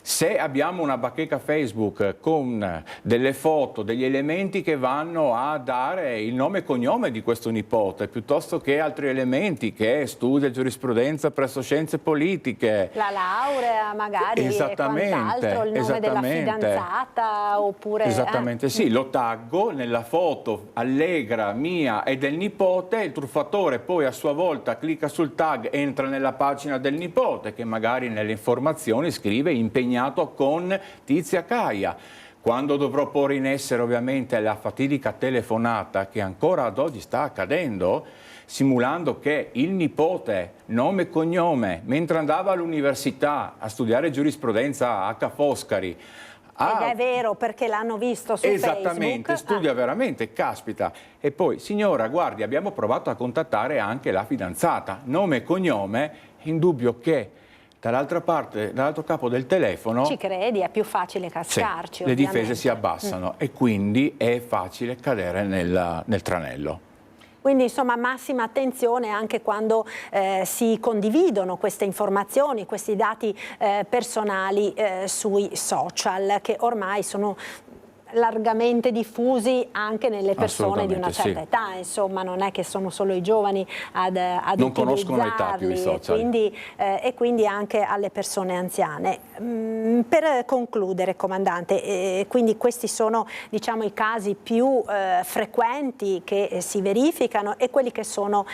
se abbiamo una bacheca Facebook con delle foto, degli elementi che vanno a dare il nome e cognome di questo nipote, piuttosto che altri elementi che studia giurisprudenza presso scienze politiche. La laurea magari e quant'altro, il nome della fidanzata oppure... Esattamente sì, lo taggo nella foto, allego allegra mia e del nipote, il truffatore poi a sua volta clicca sul tag, entra nella pagina del nipote che magari nelle informazioni scrive impegnato con Tizia Caia. Quando dovrò porre in essere ovviamente la fatidica telefonata che ancora ad oggi sta accadendo, simulando che il nipote, nome e cognome, mentre andava all'università a studiare giurisprudenza a Ca' Foscari, ed è vero, perché l'hanno visto su esattamente, Facebook. studia veramente, caspita. E poi, signora, guardi, abbiamo provato a contattare anche la fidanzata, nome e cognome, indubbio che dall'altra parte, dall'altro capo del telefono... Ci credi, è più facile cascarci, le difese si abbassano e quindi è facile cadere nel tranello. Quindi insomma massima attenzione anche quando si condividono queste informazioni, questi dati personali sui social, che ormai sono largamente diffusi anche nelle persone di una certa età, insomma non è che sono solo i giovani ad non conoscono l'età più i social. E quindi anche alle persone anziane. Per concludere, comandante, quindi questi sono diciamo i casi più frequenti che si verificano e quelli che sono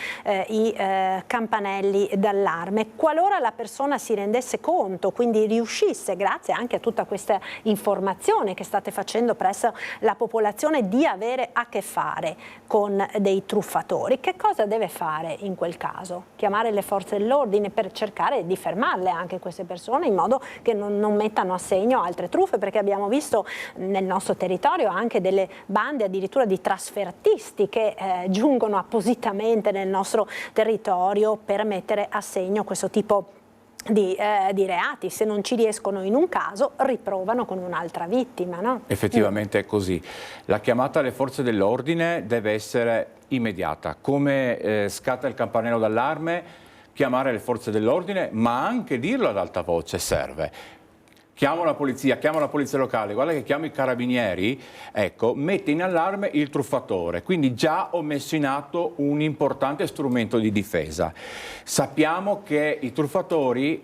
i campanelli d'allarme. Qualora la persona si rendesse conto, quindi riuscisse, grazie anche a tutta questa informazione che state facendo presso la popolazione, di avere a che fare con dei truffatori, che cosa deve fare in quel caso? Chiamare le forze dell'ordine per cercare di fermarle anche queste persone, in modo che non mettano a segno altre truffe, perché abbiamo visto nel nostro territorio anche delle bande addirittura di trasfertisti che giungono appositamente nel nostro territorio per mettere a segno questo tipo di reati. Se non ci riescono in un caso, riprovano con un'altra vittima, no? Effettivamente è così. La chiamata alle forze dell'ordine deve essere immediata. Come scatta il campanello d'allarme, chiamare le forze dell'ordine, ma anche dirlo ad alta voce serve. Chiamo la polizia locale, guarda che chiamo i carabinieri, ecco, mette in allarme il truffatore, quindi già ho messo in atto un importante strumento di difesa. Sappiamo che i truffatori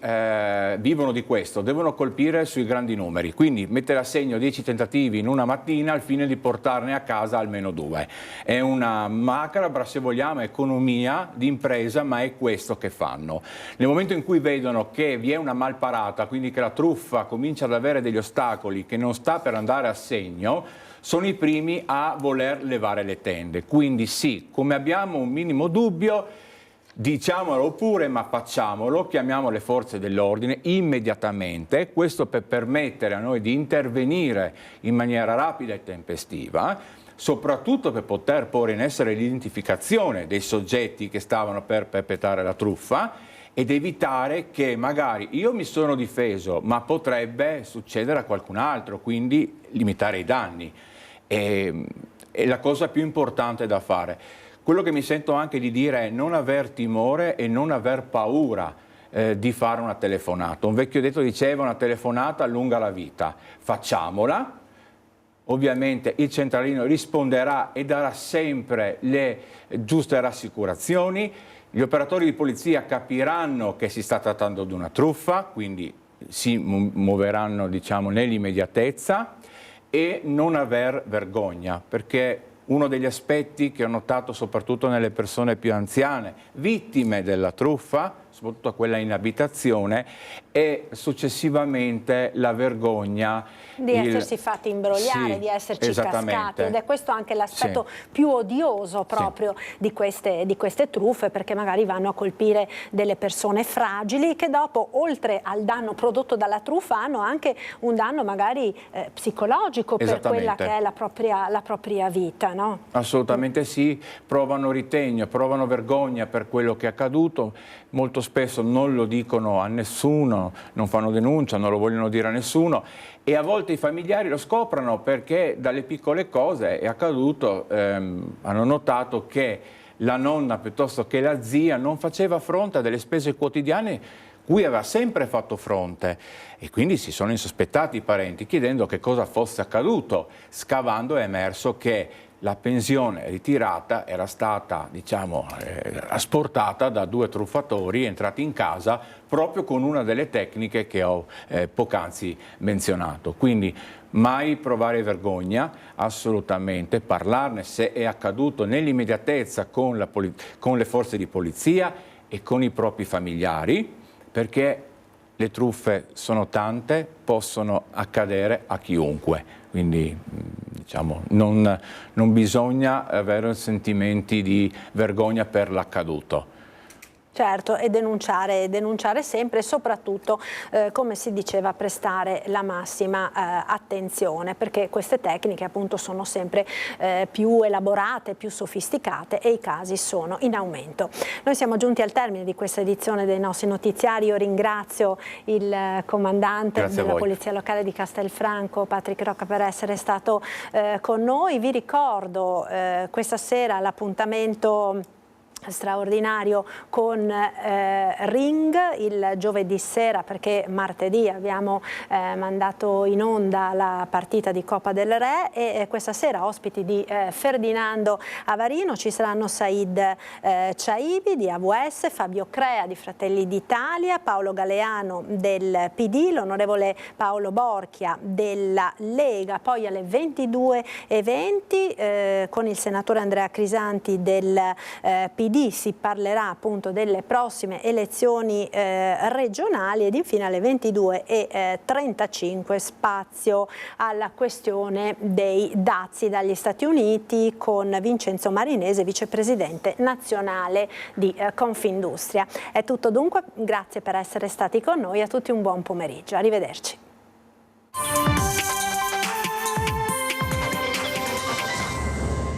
vivono di questo, devono colpire sui grandi numeri, quindi mettere a segno 10 tentativi in una mattina al fine di portarne a casa almeno 2. È una macabra, se vogliamo, economia di impresa, ma è questo che fanno. Nel momento in cui vedono che vi è una malparata, quindi che la truffa comincia ad avere degli ostacoli, che non sta per andare a segno, sono i primi a voler levare le tende. Quindi sì, come abbiamo un minimo dubbio, diciamolo pure, ma facciamolo, chiamiamo le forze dell'ordine immediatamente, questo per permettere a noi di intervenire in maniera rapida e tempestiva, soprattutto per poter porre in essere l'identificazione dei soggetti che stavano per perpetrare la truffa, ed evitare che magari io mi sono difeso, ma potrebbe succedere a qualcun altro, quindi limitare i danni. È la cosa più importante da fare. Quello che mi sento anche di dire è non aver timore e non aver paura di fare una telefonata. Un vecchio detto diceva: una telefonata allunga la vita. Facciamola. Ovviamente il centralino risponderà e darà sempre le giuste rassicurazioni. Gli operatori di polizia capiranno che si sta trattando di una truffa, quindi si muoveranno, diciamo, nell'immediatezza, e non aver vergogna, perché uno degli aspetti che ho notato soprattutto nelle persone più anziane, vittime della truffa, soprattutto quella in abitazione, e successivamente la vergogna di essersi fatti imbrogliare, sì, di esserci cascati, ed è questo anche l'aspetto più odioso proprio di queste truffe, perché magari vanno a colpire delle persone fragili che dopo, oltre al danno prodotto dalla truffa, hanno anche un danno magari psicologico per quella che è la propria vita, no? Assolutamente sì, provano ritegno, provano vergogna per quello che è accaduto, molto spesso non lo dicono a nessuno, non fanno denuncia, non lo vogliono dire a nessuno, e a volte i familiari lo scoprono perché dalle piccole cose è accaduto, hanno notato che la nonna piuttosto che la zia non faceva fronte a delle spese quotidiane cui aveva sempre fatto fronte, e quindi si sono insospettati i parenti chiedendo che cosa fosse accaduto. Scavando è emerso che la pensione ritirata era stata, diciamo, asportata da 2 truffatori entrati in casa proprio con una delle tecniche che ho poc'anzi menzionato. Quindi mai provare vergogna, assolutamente, parlarne se è accaduto nell'immediatezza con le forze di polizia e con i propri familiari, perché le truffe sono tante, possono accadere a chiunque, quindi diciamo, non bisogna avere sentimenti di vergogna per l'accaduto. Certo, e denunciare sempre e soprattutto, come si diceva, prestare la massima attenzione, perché queste tecniche appunto sono sempre più elaborate, più sofisticate e i casi sono in aumento. Noi siamo giunti al termine di questa edizione dei nostri notiziari. Io ringrazio il comandante della Polizia Locale di Castelfranco, Patrick Rocca, per essere stato con noi. Vi ricordo questa sera l'appuntamento straordinario con Ring il giovedì sera, perché martedì abbiamo mandato in onda la partita di Coppa del Re, e questa sera ospiti di Ferdinando Avarino ci saranno Said Ciaibi di AVS, Fabio Crea di Fratelli d'Italia, Paolo Galeano del PD, l'onorevole Paolo Borchia della Lega. Poi alle 22:20 con il senatore Andrea Crisanti del PD si parlerà appunto delle prossime elezioni regionali, ed infine alle 22:35 spazio alla questione dei dazi dagli Stati Uniti con Vincenzo Marinese, vicepresidente nazionale di Confindustria. È tutto dunque, grazie per essere stati con noi, a tutti un buon pomeriggio, arrivederci.